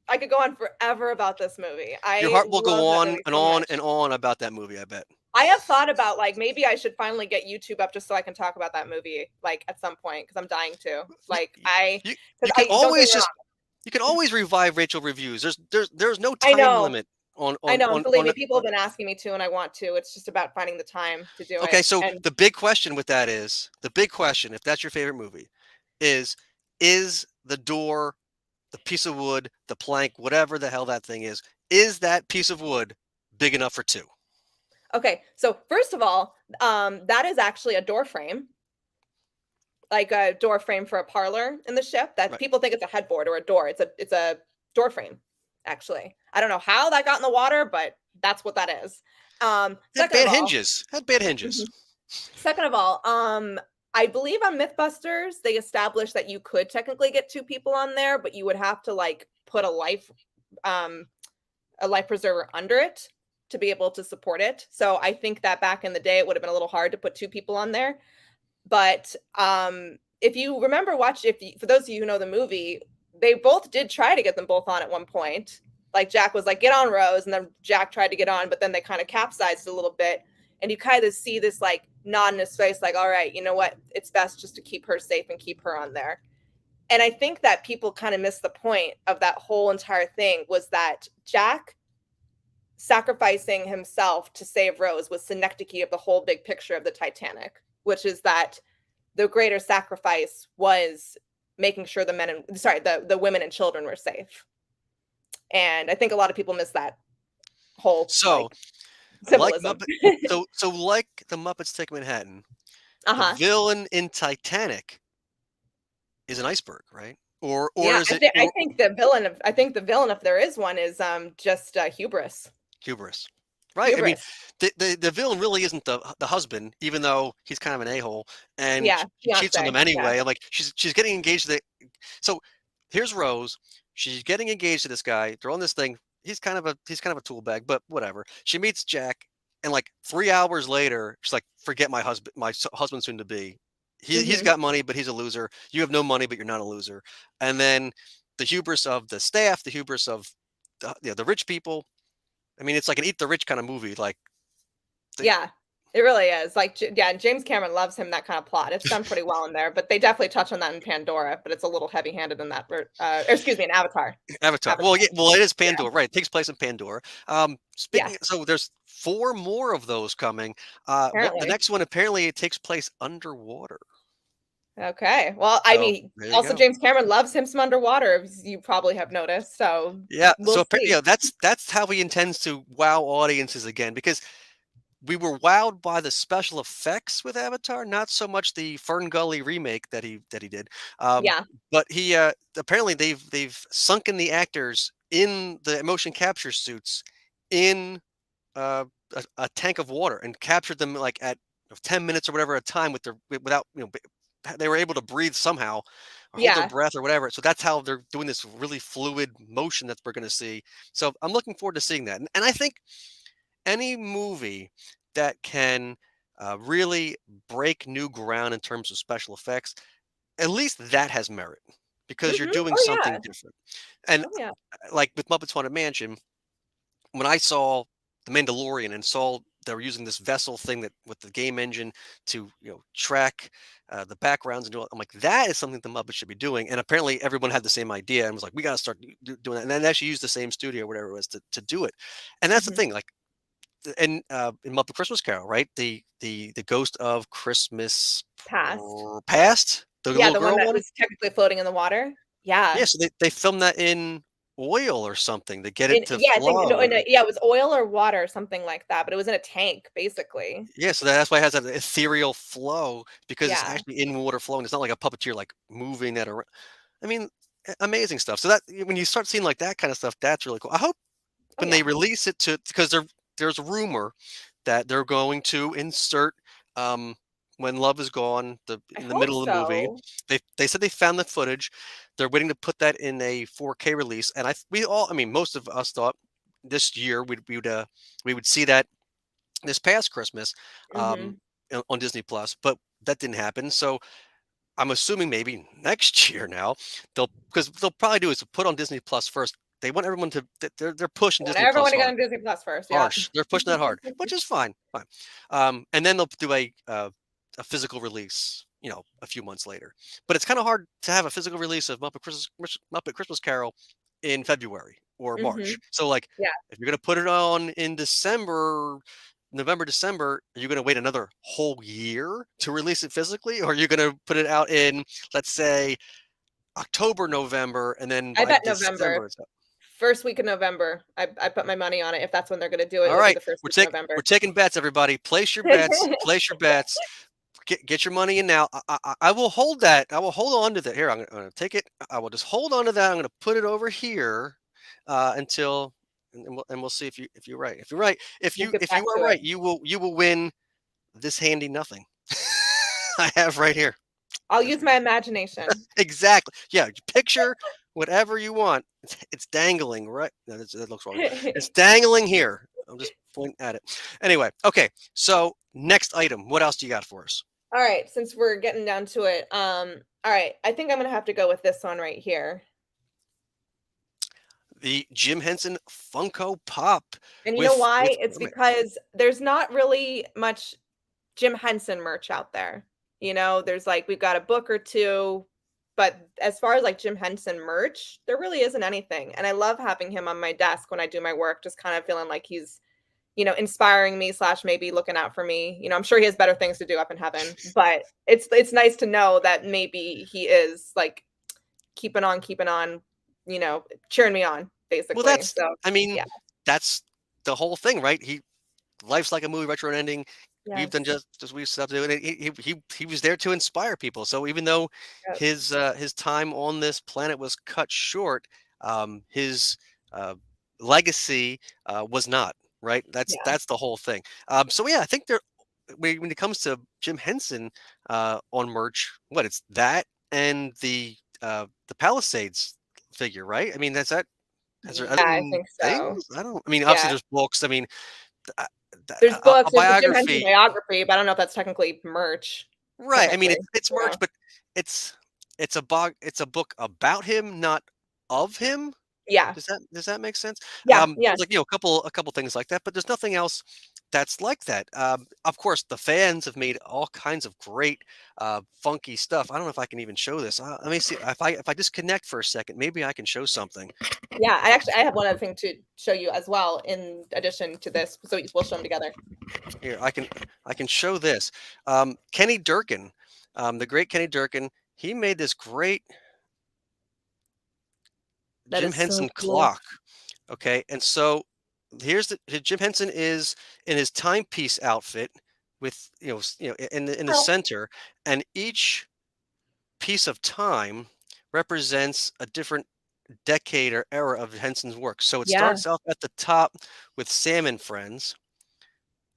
I could go on forever about this movie. Your I heart will love go that on movie and so on much. and on about that movie, I bet. I have thought about, like, maybe I should finally get YouTube up just so I can talk about that movie, like, at some point, because I'm dying to. You, Like, you, because you can I don't get always me just wrong. you can always revive Rachel reviews. There's no I time know. limit on I on know, and on believe on me, people have been asking me to, and I want to. It's just about finding the time to do Okay, it. so And the big question with that is the big question, if that's your favorite movie, is is the door, the piece of wood, the plank, whatever the hell that thing is that piece of wood big enough for two? okay, so first of all, that is actually a door frame, like a door frame for a parlor in the ship. That Right. people think it's a headboard or a door. It's a door frame, actually. I don't know how that got in the water, but that's what that is. Had Second of bad all, hinges. Had bad hinges. mhm. Second of all, I believe on MythBusters they established that you could technically get two people on there, but you would have to like put um, a life preserver under it to be able to support it. So I think that back in the day it would have been a little hard to put two people on there. But if you remember for those of you who know the movie, they both did try to get them both on at one point. Like Jack was like, get on Rose, and then Jack tried to get on, but then they kind of capsized a little bit. And you kind of see this like nod in his face, like, all right, you know what? It's best just to keep her safe and keep her on there. And I think that people kind of missed the point of that whole entire thing was that Jack sacrificing himself to save Rose was synecdoche of the whole big picture of the Titanic, which is that the greater sacrifice was making sure the women and children were safe. And I think a lot of people miss that whole So, like like symbolism. Muppet so like the Muppets Take Manhattan, the Uh-huh. villain in Titanic is an iceberg, right? Or Yeah, is it I think the villain, if there is one, is just hubris. hubris? Right. I mean, Hubris. the villain really isn't the husband, even though he's kind of an a-hole and Yeah, she cheats on fiance. him Yeah. anyway. Like she's getting engaged to so here's Rose. She's getting engaged to this guy. They're on this thing. He's kind of a tool bag, but whatever. She meets Jack, and like 3 hours later, she's like, "Forget my husband, husband soon to be. He's Mhm. got money, but he's a loser. You have no money, but you're not a loser." And then the hubris of the staff, the hubris of the rich people. I mean, it's like an eat the rich kind of movie. Like they, Yeah. It really is. Like yeah, James Cameron loves him that kind of plot. It's done pretty well in there, but they definitely touch on that in Pandora, but it's a little heavy-handed in that or excuse me, in Avatar. Avatar. Avatar. Well, it is Yeah. Pandora, right? It takes place in Pandora. Speaking, Yes, so there's four more of those coming. The apparently. next one apparently it takes place underwater. Okay. Well, I So mean, there you also go. James Cameron loves him some underwater, as you probably have noticed. So Yeah. we'll So see. that's how he intends to wow audiences again because we were wowed by the special effects with Avatar, not so much the Fern Gully remake that he did. Um, Yeah. but he apparently they've sunken the actors in the motion capture suits in uh, a tank of water and captured them like at 10 minutes or whatever at a time with without they were able to breathe somehow or hold their Yeah. breath or whatever. So that's how they're doing this really fluid motion that we're going to see. So I'm looking forward to seeing that. And I think any movie that can really break new ground in terms of special effects, at least that has merit because you're Mhm. doing Oh, something yeah. different. And Oh, yeah. like with Muppets Haunted Mansion, when I saw The Mandalorian and saw they were using this vessel thing that with the game engine to track the backgrounds and do it, I'm like, that is something the Muppets should be doing. And apparently everyone had the same idea and was like, we got to start doing that. And then actually use the same studio or whatever it was to do it. And that's the Mhm. thing, like in Muppet Christmas Carol, right? The Ghost of Christmas Past. Past, the Yeah, little the one girl that one. was technically floating in the water. Yeah, Yeah. so they filmed that in oil or something to get it And to yeah, I think no, flow. yeah, it was oil or water or something like that, but it was in a tank, basically. Yeah, so that's why it has that ethereal flow because it's Yeah. actually in water flowing. It's not like a puppeteer like moving that around. I mean, amazing stuff. So that when you start seeing like that kind of stuff, that's really cool. I hope Oh, when they yeah. release it to because there's a rumor that they're going to insert um when love is gone I in the hope middle of the movie. so. They said they found the footage. They're waiting to put that in a 4K release, and I mean most of us thought this year we would see that this past Christmas um, Mhm. on Disney Plus, but that didn't happen. So I'm assuming maybe next year now they'll probably do is to put on Disney Plus first. They want everyone to they're pushing I want Disney everyone Plus to get hard, on Disney Plus first, yep. harsh. They're pushing that hard, which is fine, fine. And then they'll do a physical release, a few months later. But it's kind of hard to have a physical release of Muppet Christmas Carol in February or March. Mhm. So like Yeah. if you're gonna put it on in December, November, December, are you going to wait another whole year to release it physically? Or are you going to put it out in, let's say, October, November, and then I by bet November. December it's up? First week of November. I put my money on it. If that's when they're gonna do it, All it'll be right, the first we're week of taking we're November. taking bets, everybody. Place your bets. Place your bets. Get your money in now. I will hold that. I will hold on to that. Here, I'm gonna take it. I will just hold on to that. I'm gonna put it over here until, and we'll see if you're right. If you're right, We'll get if you back are to it. right, you will win this handy nothing I have right here. I'll This use my imagination. exactly. Yeah, picture whatever you want. It's dangling right. No, that looks wrong. It's dangling here. I'm just pointing at it. Anyway, okay. So next item. What else do you got for us? Alright, since we're getting down to it, alright, I think I'm gonna have to go with this one right here. The Jim Henson Funko Pop And you know with why? It's Kermit. because there's not really much Jim Henson merch out there. There's like we've got a book or two, but as far as like Jim Henson merch, there really isn't anything. And I love having him on my desk when I do my work, just kind of feeling like he's, inspiring me slash maybe looking out for me. I'm sure he has better things to do up in heaven, but it's nice to know that maybe he is like keeping on, cheering me on, Well, basically. So I mean, yeah. that's the whole thing, right? Life's like a movie, retro and ending. We've done Yes. just we stuff to do, and he was there to inspire people. So even though Yep. his time on this planet was cut short, his uh, legacy was not right. Yeah. That's the whole thing. So yeah, I think when it comes to Jim Henson on merch, what it's that and the Palisades figure, right? I mean, that's that. Has there Yeah, other I think so. things? I don't. I mean, obviously Yeah. there's books. I mean, uh, There's a books, there's the Jim Henson biography. biography, but I don't know if that's technically merch, Right, I mean, technically. it's Yeah. merch, but it's it's a book about him, not of him. Yeah. Does that make sense? Yeah, yes. There's, like, a couple things like that, but there's nothing else that's like that. Of course, the fans have made all kinds of great, funky stuff. I don't know if I can even show this. Let me see. If I disconnect for a second, maybe I can show something. Yeah, I have one other thing to show you as well in addition to this, so we'll show them together. Here, I can show this. Kenny Durkin, the great Kenny Durkin, he made this great That Jim is so Henson cool. clock. Okay, and so here's the Jim Henson is in his timepiece outfit with in the Oh, center, and each piece of time represents a different decade or era of Henson's work. So it Yeah, starts off at the top with Sam and Friends.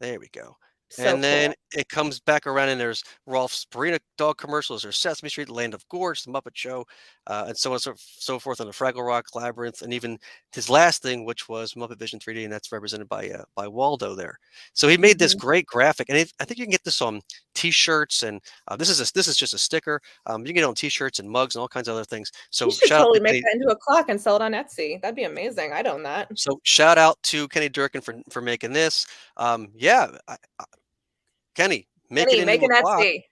There we go. so And then cool. it comes back around, and there's Rolf's Purina dog commercials. There's Sesame Street, Land of Gorge, The Muppet Show, and so on and so forth on the Fraggle Rock Labyrinth, and even his last thing, which was Muppet Vision 3D, and that's represented by Waldo there. So he made this Mhm. great graphic, and I think you can get this on T-shirts, and this is just a sticker. You can get it on T-shirts and mugs and all kinds of other things. You So should shout out totally to make Kenny. that into a clock and sell it on Etsy. That'd be amazing. I'd own that. So shout out to Kenny Durkin for making this. Yeah, Kenny, make it Kenny, make into an a clock. Etsy.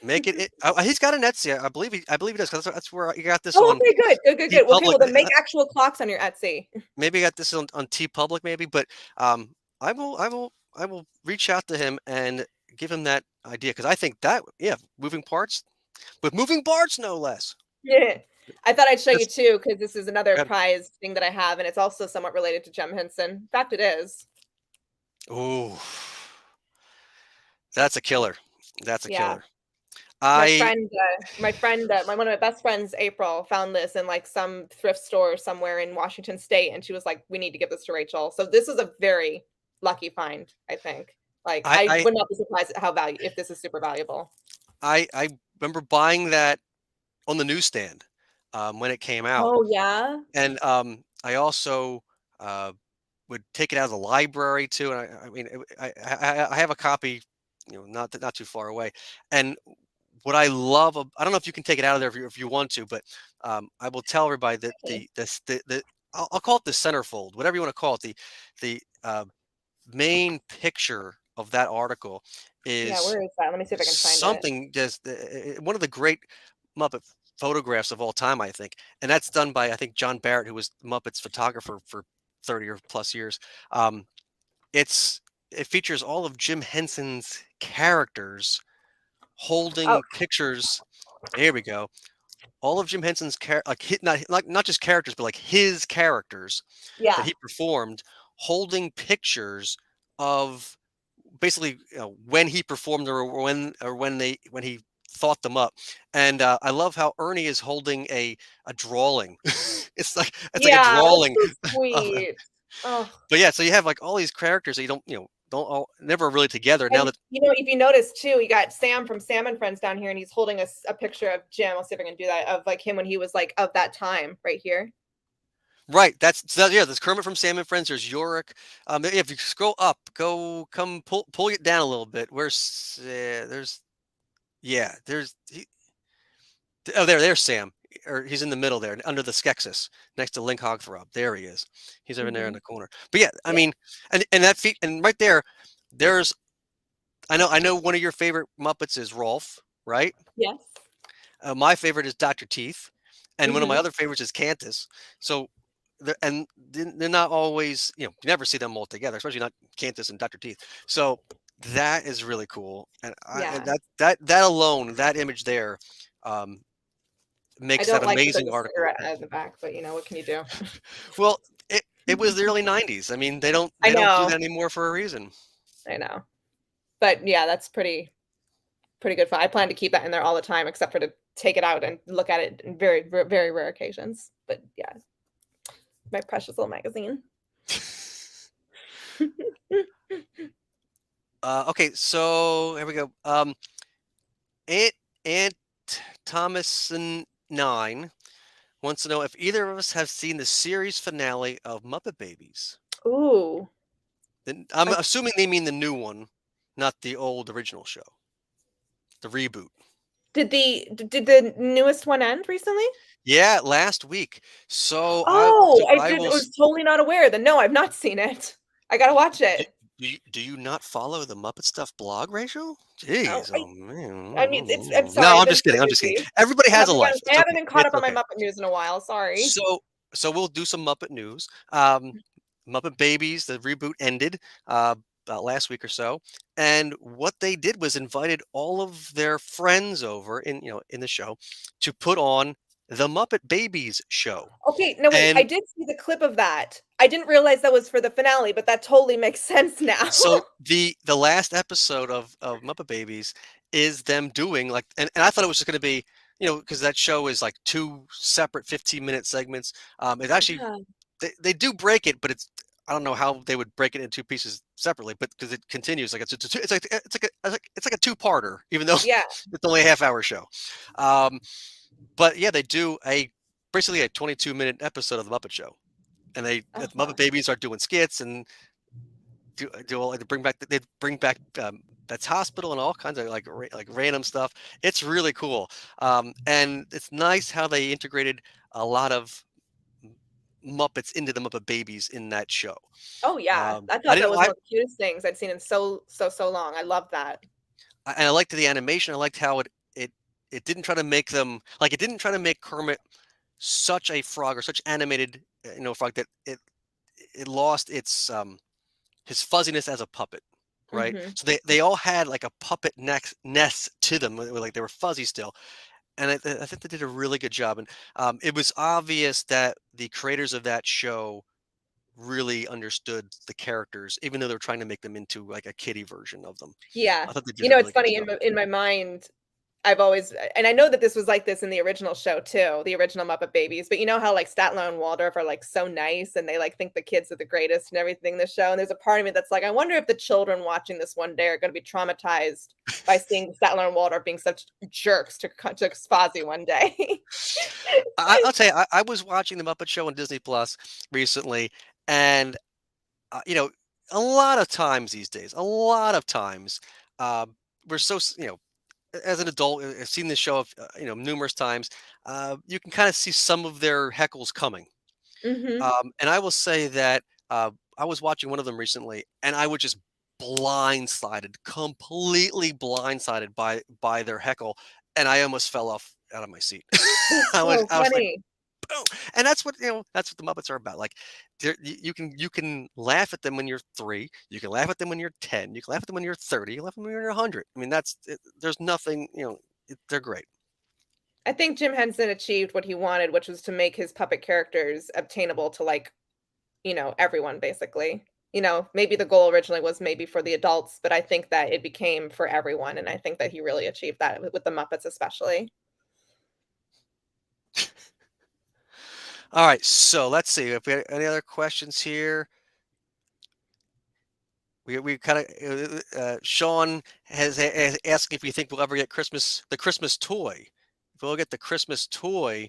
Make it. He's got an Etsy. I believe he does. 'Cause that's where you got this Oh, on okay, good, good, good, T good. Well, okay, Public. well then make actual clocks on your Etsy. Maybe you got this on T Public, maybe. But I will reach out to him and give him that idea because I think that moving parts with moving parts no less. Yeah. I thought I'd show you That's too because this is another got prize thing that I have, and it's also somewhat related to Jem Henson. In fact, it is. ooh, that's a killer. That's a Yeah. killer. I One of my best friends, April, found this in like some thrift store somewhere in Washington State, and she was like, "We need to give this to Rachel." So this is a very lucky find, I think. Like, I I I would not be surprised at how value if this is super valuable. I remember buying that on the newsstand when it came out, Oh yeah, and I also uh, would take it out of the library too. And I mean, I have a copy, not too far away. And what I love, I don't know if you can take it out of there if you want to, but I will tell everybody that okay. the I'll call it the centerfold, whatever you want to call it. The main picture of that article Yeah, is where is that? Let me see if I can find it. something just one of the great Muppet photographs of all time, I think, and that's done by I think John Barrett, who was Muppets photographer for 30 or plus years. Um, it features all of Jim Henson's characters Oh, holding pictures. There we go. All of Jim Henson's not just characters, but like his characters that yeah. he performed, holding pictures of basically when he performed when he thought them up. And I love how Ernie is holding a drawing. It's like a Yeah, that's drawing so of him. sweet. Oh, But yeah, so you have like all these characters that you don't all never really together. Now and, that if you notice too, you got Sam from Sam and Friends down here, and he's holding a picture of Jim. I'll see if I can do that, of, like, him when he was, like, of that time right here. right, there's Kermit from Sam and Friends. There's Yorick. If you scroll up, pull it down a little bit. There's yeah, there's Sam. Or he's in the middle there, under the Skeksis, next to Link Hogthrob. There he is. He's over there in Mhm. the corner. But yeah, I Yeah. mean, and that feet, and right there, there's I know one of your favorite Muppets is Rolf, right? Yes. My favorite is Dr. Teeth, and one of my Mhm. other favorites is Cantus. So, they're not always, you never see them all together, especially not Cantus and Dr. Teeth. So that is really cool, and Yeah. that alone, that image there, um, I makes that don't like that amazing there's a article. cigarette out of the back, but, what can you do? Well, it was the early '90s. I mean, I they don't do that know. anymore for a reason. I know. But, yeah, that's pretty good fun. I plan to keep that in there all the time except for to take it out and look at it in very rare occasions. But, yeah, my precious little magazine. Okay, so here we go. Aunt Aunt Thomason 9 wants to know if either of us have seen the series finale of Muppet Babies. Ooh. Then I'm I assuming they mean the new one, not the old original show, the reboot. did the newest one end recently? Yeah, last week. Oh, I will. was totally not aware. Then no, I've not seen it. I gotta watch Do, it. do you not follow the Muppet Stuff blog, Rachel? Oh, Jeez, oh I mean, I'm man. No, sorry. I've I'm been just so kidding. I'm just kidding. busy. Everybody has a life. I It's haven't okay. been caught It's up on my okay. Muppet news in a while. Sorry. So we'll do some Muppet news. Muppet Babies, the reboot ended about last week or so, and what they did was invited all of their friends over in the show to put on the Muppet Babies show. Okay, no, wait. I And did see the clip of that. I didn't realize that was for the finale, but that totally makes sense now. so the last episode of Muppet Babies is them doing like, and I thought it was just going to be because that show is like two separate 15-minute segments. It actually Yeah. they do break it, but I don't know how they would break it into two pieces separately, but because it continues like it's like a two-parter, even though Yeah. it's only a half-hour show. Um, but yeah, they do basically a 22-minute episode of the Muppet Show, and the Uh-huh. Muppet Babies are doing skits and do all they bring back that's hospital and all kinds of like random stuff. It's really cool, and it's nice how they integrated a lot of Muppets into the Muppet Babies in that show. Oh, yeah. I I thought that didn't was I one of the cutest things I'd seen in so long. I love that. and I liked the animation. I liked how it didn't try to make them like it didn't try to make Kermit such a frog or such animated frog that it lost its his fuzziness as a puppet, right? Mhm. So they all had like a puppet nest to them, like they were fuzzy still, and I think they did a really good job. And it was obvious that the creators of that show really understood the characters, even though they're trying to make them into like a kiddie version of them. Yeah. I thought they did You a know, it's really good funny job. in my mind, I've always and I know that this was like this in the original show too, the original Muppet Babies, but you know how like Statler and Waldorf are like so nice and they like think the kids are the greatest and everything in the show. And there's a part of me that's like, I wonder if the children watching this one day are going to be traumatized by seeing Statler and Waldorf being such jerks to Fozzie one day. I'll tell you, I was watching the Muppet Show on Disney Plus recently, and you know, a lot of times these days, a lot of times, uh, we're so as an adult, I've seen this show numerous times. You can kind of see some of their heckles coming. Mhm. And I will say that I was watching one of them recently, and I was just blindsided, completely blindsided by their heckle, and I almost fell off out of my seat. That's I was so I was like, funny. boom, and that's what the Muppets are about. Like, you can laugh at them when you're 3, you can laugh at them when you're 10, you can laugh at them when you're 30, you can laugh at them when you're 100. I mean, there's nothing, they're great. I think Jim Henson achieved what he wanted, which was to make his puppet characters obtainable to like, everyone basically. Maybe the goal originally was maybe for the adults, but I think that it became for everyone, and I think that he really achieved that with the Muppets especially. All right, so let's see if we have any other questions here. We kind of Sean has asking if we think we'll ever get the Christmas toy. If we'll get the Christmas toy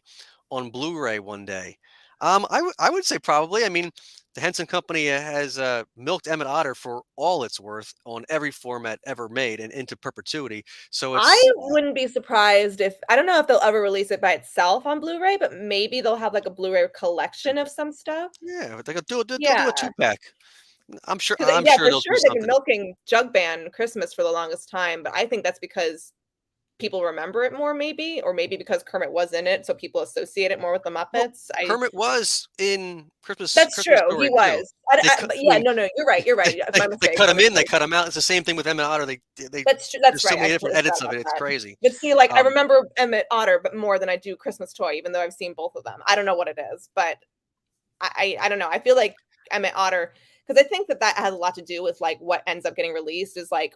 on Blu-ray one day. I would say probably. I mean, the Henson Company has milked Emmett Otter for all it's worth on every format ever made and into perpetuity. So I it's wouldn't be surprised if I don't know if they'll ever release it by itself on Blu-ray, but maybe they'll have like a Blu-ray collection of some stuff. yeah, they'll do a Yeah. 2-pack. I'm sure 'Cause I'm yeah, sure for they'll do sure they've been something. milking Jug Band Christmas for the longest time, but I think that's because people remember it more maybe, or maybe because Kermit was in it, so people associate it more with the Well, Muppets. I Kermit was in That's Christmas true, he Story too. was. But I yeah, mean, no, you're right, yeah, my they mistake, cut my him in, they mistake. cut him out. It's the same thing with Emmett Otter. That's There's so right, I many different completely forgot edits of about it. It's that. crazy. But see, like, I Um, remember Emmett Otter, but more than I do Christmas Toy, even though I've seen both of them. I don't know what it is, but I don't know, I feel like Emmett Otter, because I think that that has a lot to do with, like, what ends up getting released is, like,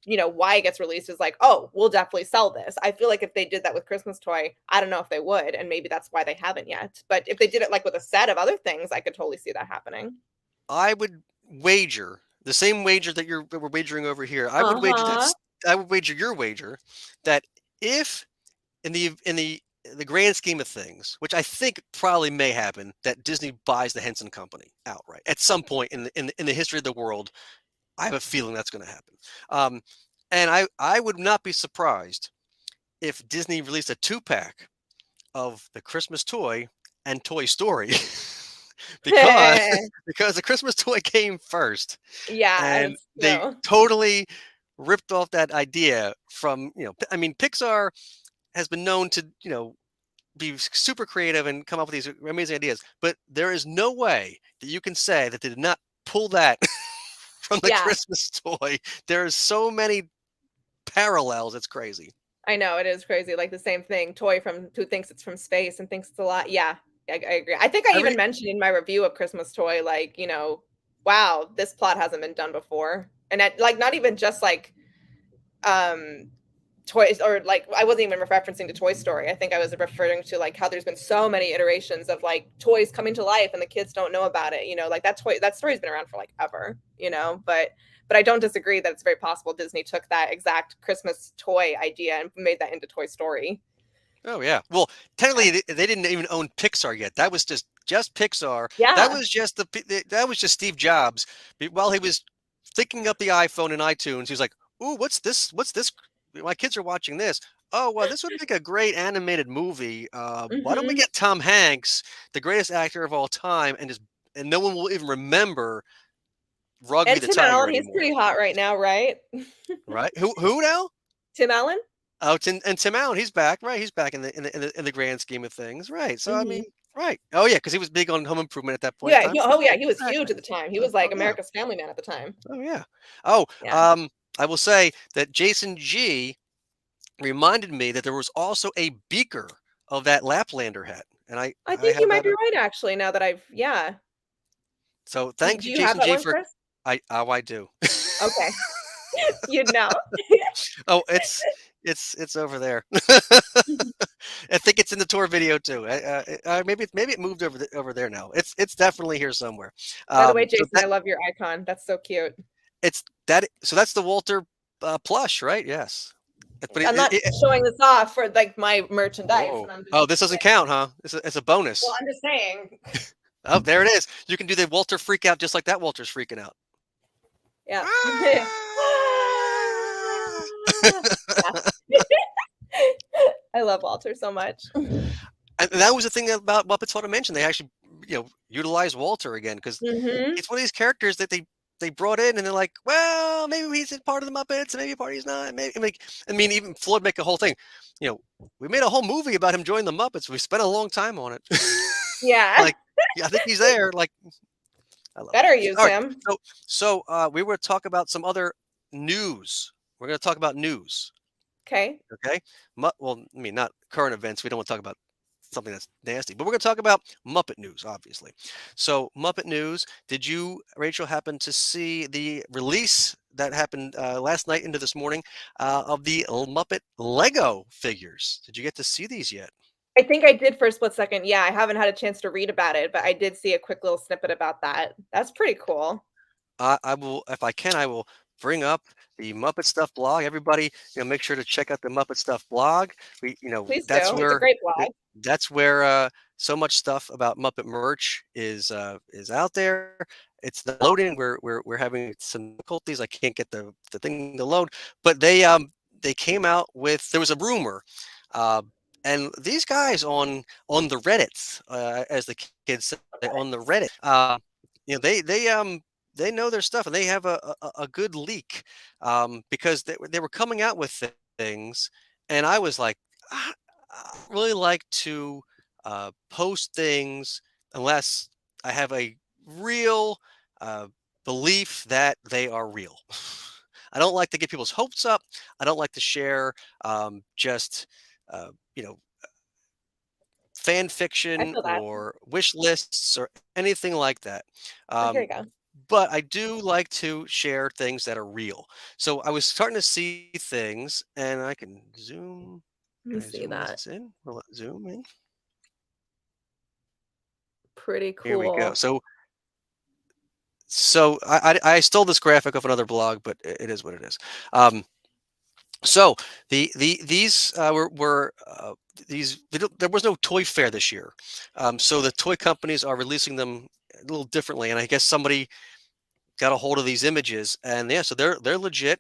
why it gets released is like, "Oh, we'll definitely sell this." I feel like if they did that with Christmas Toy, I don't know if they would, and maybe that's why they haven't yet. But if they did it, like, with a set of other things, I could totally see that happening. I would wager the same wager that we're wagering over here. Uh-huh. I would wager your wager that if in the grand scheme of things, which I think probably may happen, that Disney buys the Henson Company outright at some point in the history of the world. I have a feeling that's going to happen. Um, and I would not be surprised if Disney released a 2-pack of the Christmas toy and Toy Story because because the Christmas toy came first, Yeah, and it's they true. totally ripped off that idea from I mean, Pixar has been known to be super creative and come up with these amazing ideas, but there is no way that you can say that they did not pull that from the Yeah, Christmas toy. There's so many parallels. It's crazy. I know, it is crazy, like, the same thing, Toy from who thinks it's from space and thinks it's a lot yeah, I agree. I think I even Every mentioned in my review of Christmas Toy, like, "Wow, this plot hasn't been done before." And like, not even just, like, um toys, or like I wasn't even referencing to Toy Story. I think I was referring to like how there's been so many iterations of like toys coming to life and the kids don't know about it. Like that story's been around for like ever. But I don't disagree that it's very possible Disney took that exact Christmas toy idea and made that into Toy Story. Oh yeah. Well, technically they didn't even own Pixar yet. That was just Pixar. That Yeah. was just that was just Steve Jobs. While he was thinking up the iPhone and iTunes, he was like, "Ooh, what's this? What's this? My kids are watching this. Oh, well, this would make a great animated movie. Why don't we Hmm. get Tom Hanks, the greatest actor of all time, and no one will even remember Rugby And the Tim Tiger Allen, he's anymore, pretty hot right now, right? right? Who now? Tim Allen. Oh, Tim Allen, he's back, right? He's back in the grand scheme of things, right? So I Hmm. mean, right? Oh yeah, because he was big on Home Improvement at that point in Yeah. time. Oh yeah, he was huge Exactly. at the time. He was like Oh yeah. America's Family Man at the time. Oh yeah. Oh, Yeah. I will say that Jason G reminded me that there was also a beaker of that Laplander hat, and I I think you have might that. be right, actually, now that yeah. So Do thank do you, you have Jason that G, one, for Chris? I do. Okay. You'd know. Oh, it's over there. I think it's in the tour video too. Maybe it moved over there now. It's definitely here somewhere. By the way, So Jason, I love your icon. That's so cute. that's the Walter plush, right? Yes. But I'm not showing this off for like my merchandise, and whoa. I'm just Oh, this doesn't count, huh? It's a well, bonus. I'm just saying. Oh, there it is. You can do the Walter freak out just like that Walter's freaking out. Yeah. Ah! Yeah. I love Walter so much. And that was the thing about Muppets Fun to Mention. They actually, utilize Walter again because Hmm. it's one of these characters that they brought in and they're like, well, maybe he's a part of the Muppets, and maybe part he's not. Maybe like, I mean, even Floyd make a whole thing. We made a whole movie about him joining the Muppets. We spent a long time on it. Yeah. Like, yeah, I think he's there. Like, I love it. Better use All right, him. so we were to talk about some other news. We're going to talk about news. Okay. Okay. Well, I mean, not current events. We don't want to talk about something that's nasty, but we're going to talk about Muppet news, obviously. So, Muppet news. Did you, Rachel, happen to see the release that happened last night into this morning of the Muppet Lego figures? Did you get to see these yet? I think I did for a split second. Yeah, I haven't had a chance to read about it, but I did see a quick little snippet about that. That's pretty cool. I will, if I can, I will bring up the Muppet Stuff blog. Everybody, make sure to check out the Muppet Stuff blog. Please do. It's a great blog. That's where so much stuff about Muppet merch is out there. It's not loading. We're having some difficulties. I can't get the thing to load, but they came out with, there was a rumor, uh, and these guys on the Reddits, as the kids say, on the Reddit, you know they know their stuff, and they have a good leak, because they were coming out with things, and I was like, I really like to post things unless I have a real uh, belief that they are real. I don't like to get people's hopes up. I don't like to share just uh, you know fan I fiction feel that. or wish lists or anything like that. There Um, you go. but I do like to share things that are real. So I was starting to see things, and I can zoom. Let me Can I see zoom that. this in? Will it zoom in? Pretty Here we go. cool. So I stole this graphic off another blog, but it is what it is. So these were there was no toy fair this year, so the toy companies are releasing them a little differently, and I guess somebody got a hold of these images, and yeah, so they're legit.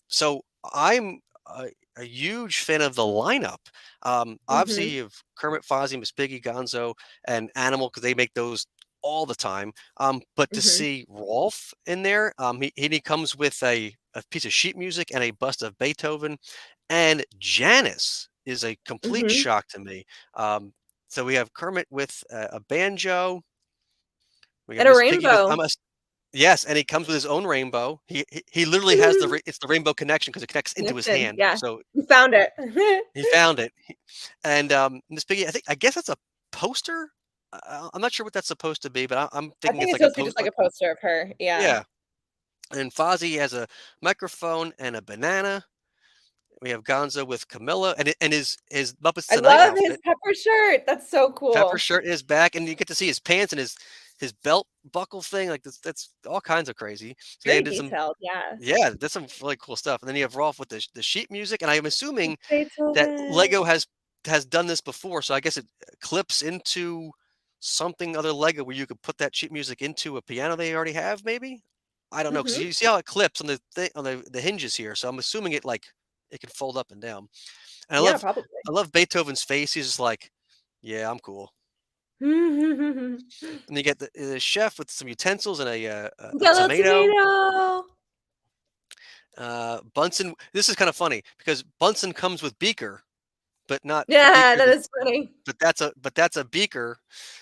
So I'm a huge fan of the lineup. Hmm. Obviously, of Kermit, Fozzie, Miss Piggy, Gonzo, and Animal, because they make those all the time. But to Hmm. see Rolf in there, he comes with a piece of sheet music and a bust of Beethoven, and Janice is a complete Hmm. shock to me. So we have Kermit with a banjo. We got And a Miss Piggy with rainbow. yes, and he comes with his own rainbow. He literally has it's the rainbow connection because it connects into his Connection. hand. Yeah. So You found it. he found it. And Miss Piggy, I guess that's a poster. I'm not sure what that's supposed to be, but I'm I thinking think it's it's like a supposed to be post. just like a poster of her. Yeah. Yeah. And Fozzie has a microphone and a banana. We have Gonzo with Camilla and his Muppets I Tonight love his outfit. pepper shirt. That's so Pepper cool. shirt is back, and you get to see his pants and his belt buckle thing. Like that's all kinds of crazy. So they Very did some, detailed, yeah. yeah, there's some really cool stuff. And then you have Rolf with the sheet music, and I'm assuming that Beethoven. Lego has done this before, so I guess it clips into something other Lego where you could put that sheet music into a piano they already have, maybe. I don't know because Mhm. you see how it clips on the hinges here, so I'm assuming it can fold up and down. And Yeah, probably. I love Beethoven's face. He's just like, yeah, I'm cool. And you get the chef with some utensils and a Yellow tomato. tomato. Bunsen. This is kind of funny because Bunsen comes with beaker, but not Yeah, beaker. that is funny. But that's a beaker.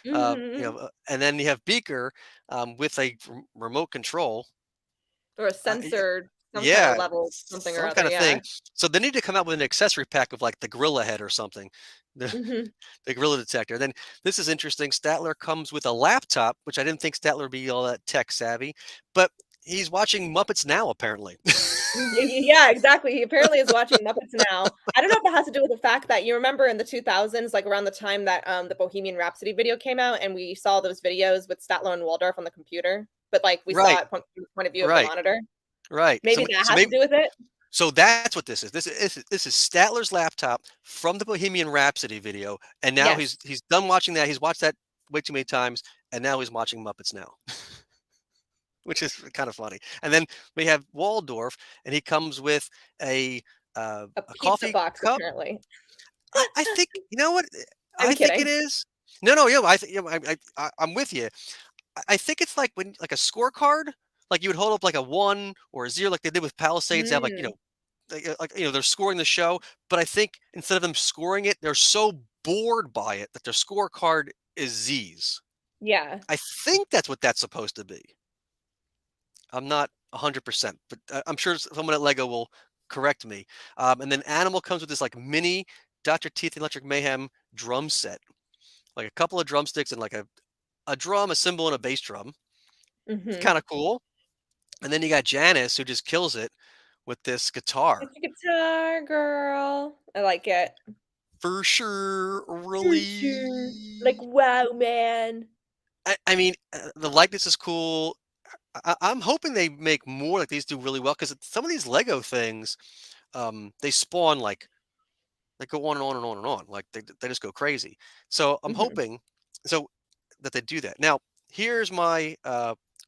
Mhm. And then you have beaker with a remote control. Or a Yeah, sensor, some kind of yeah, level, something or some other, kind of yeah. thing. So they need to come out with an accessory pack of like the Gorilla Head or something. The, Mhm. the Gorilla Detector. Then this is interesting. Statler comes with a laptop, which I didn't think Statler would be all that tech savvy, but he's watching Muppets Now apparently. Yeah, exactly. He apparently is watching Muppets Now. I don't know if that has to do with the fact that you remember in the 2000s, like around the time that the Bohemian Rhapsody video came out, and we saw those videos with Statler and Waldorf on the computer, but like we saw Right, it from the point of view of the right, monitor. right. Maybe that So has to maybe do with it. so that's what this is. This is Statler's laptop from the Bohemian Rhapsody video, and now Yes. he's done watching that. He's watched that way too many times, and now he's watching Muppets Now, which is kind of funny. And then we have Waldorf, and he comes with a A a pizza coffee box, cup. apparently. I think you know what I'm I think it kidding. is. No, no, yeah, I think yeah, I'm with you. I think it's like when like a scorecard, like you would hold up like a 1 or a 0 like they did with Palisades. They have like, Mm, they're scoring the show, but I think instead of them scoring it, they're so bored by it that their scorecard is Z's. yeah. I think that's what that's supposed to be. I'm not 100%, but I'm sure someone at Lego will correct me. And then Animal comes with this like mini Dr. Teeth Electric Mayhem drum set, like a couple of drumsticks and like a drum, a cymbal, and a bass drum. It's Mhm. kind of cool. And then you got Janice who just kills it with this guitar. It's a guitar girl. I like it. For sure, For sure. Like, really. wow, man. I mean, the likeness is cool. I'm hoping they make more like these do really well because some of these Lego things, they spawn like they go on and on and on and on. Like they just go crazy. So I'm Mhm. hoping so that they do that. Now, here's my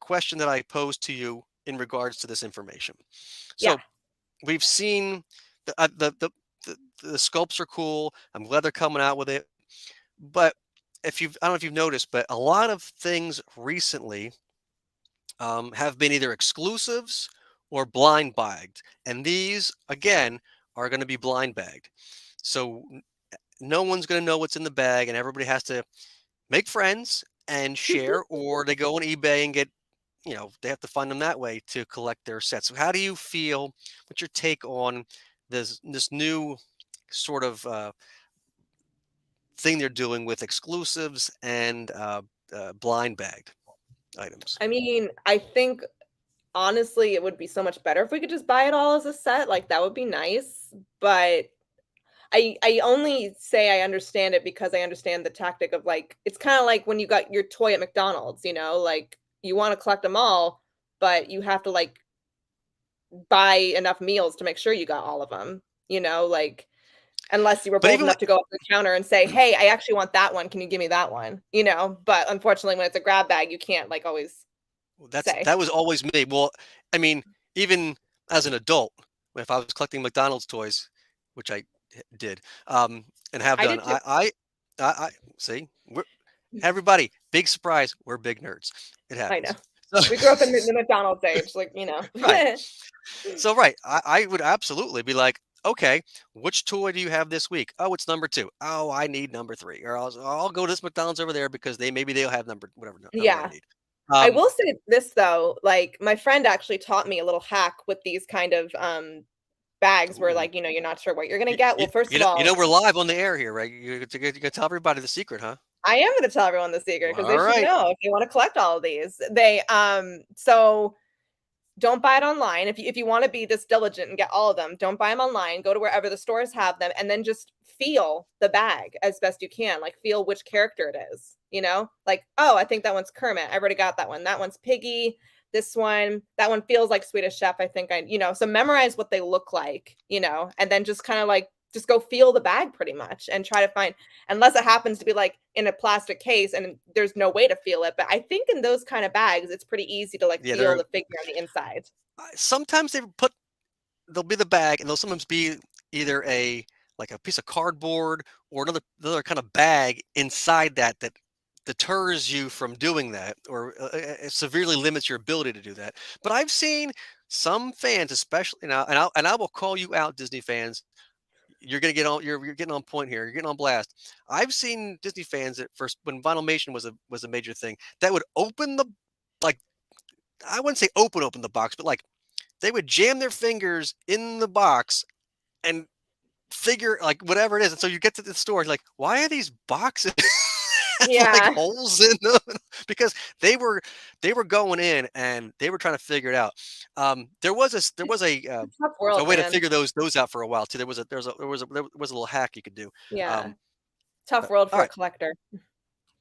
question that I posed to you in regards to this information. Yeah. So we've seen the uh, the, the the sculpts are cool. I'm glad they're coming out with it. But if you've I don't know if you've noticed, but a lot of things recently have been either exclusives or blind bagged, and these again are going to be blind bagged. So no one's going to know what's in the bag, and everybody has to make friends and share, or they go on eBay and get, they have to find them that way to collect their sets. So how do you feel? What's your take on this new sort of thing they're doing with exclusives and blind bagged items? I mean, I think honestly, it would be so much better if we could just buy it all as a set, like, that would be nice, but I only say I understand it because I understand the tactic of, like it's kinda like when you got your toy at McDonald's, like, you wanna collect them all, but you have to, like, buy enough meals to make sure you got all of them, like, unless you were But bold even enough to go up to the counter and say, "Hey, I actually want that one, can you give me that one?" But unfortunately, when it's a grab bag, you can't, like, always well, say. that was always me. Well, I mean, even as an adult, if I was collecting McDonald's toys, which I did, and have I done, did too. I see. Everybody, big surprise. We're big nerds. It I know. happens. So, We grew up in the McDonald's age, like, right. So, right. I would absolutely be like, okay, which toy do you have this week? Oh, it's number two. Oh, I need number three. Or I'll go to this McDonald's over there because maybe they'll have whatever number I Yeah. need. I Um, will say this though, like, my friend actually taught me a little hack with these kind of, bags where, ooh. like, you're not sure what you're gonna get. Well, first of You know all, we're live on the air here, right? You gonna tell everybody the secret, huh? I am gonna tell everyone the secret because All they should right. know if they wanna collect all of these. So don't buy it online. If you want to be this diligent and get all of them, don't buy them online. Go to wherever the stores have them, and then just feel the bag as best you can. Like, feel which character it is. Like, oh, I think that one's Kermit. I already got that one. That one's Piggy. That one feels like Swedish Chef. I think so memorize what they look like, and then just kind of like just go feel the bag pretty much and try to find, unless it happens to be like in a plastic case and there's no way to feel it. But I think in those kind of bags, it's pretty easy to like feel the figure on the inside. Sometimes there'll be the bag, and there'll sometimes be either a piece of cardboard or another kind of bag inside that deters you from doing that, or severely limits your ability to do that. But I've seen some fans, especially now, and I will call you out, Disney fans. You're gonna get on. You're getting on point here. You're getting on blast. I've seen Disney fans at first, when Vinylmation was a major thing, that would open the, like, I wouldn't say open the box, but like they would jam their fingers in the box and figure, like, whatever it is. And so you get to the store, like, why are these boxes have, like, Yeah. holes in them? Because they were going in and they were trying to figure it out. There was a Tough world, way to man. figure those out for a while too. There was a little hack you could do. Yeah. Um, Tough but world all for a right, collector.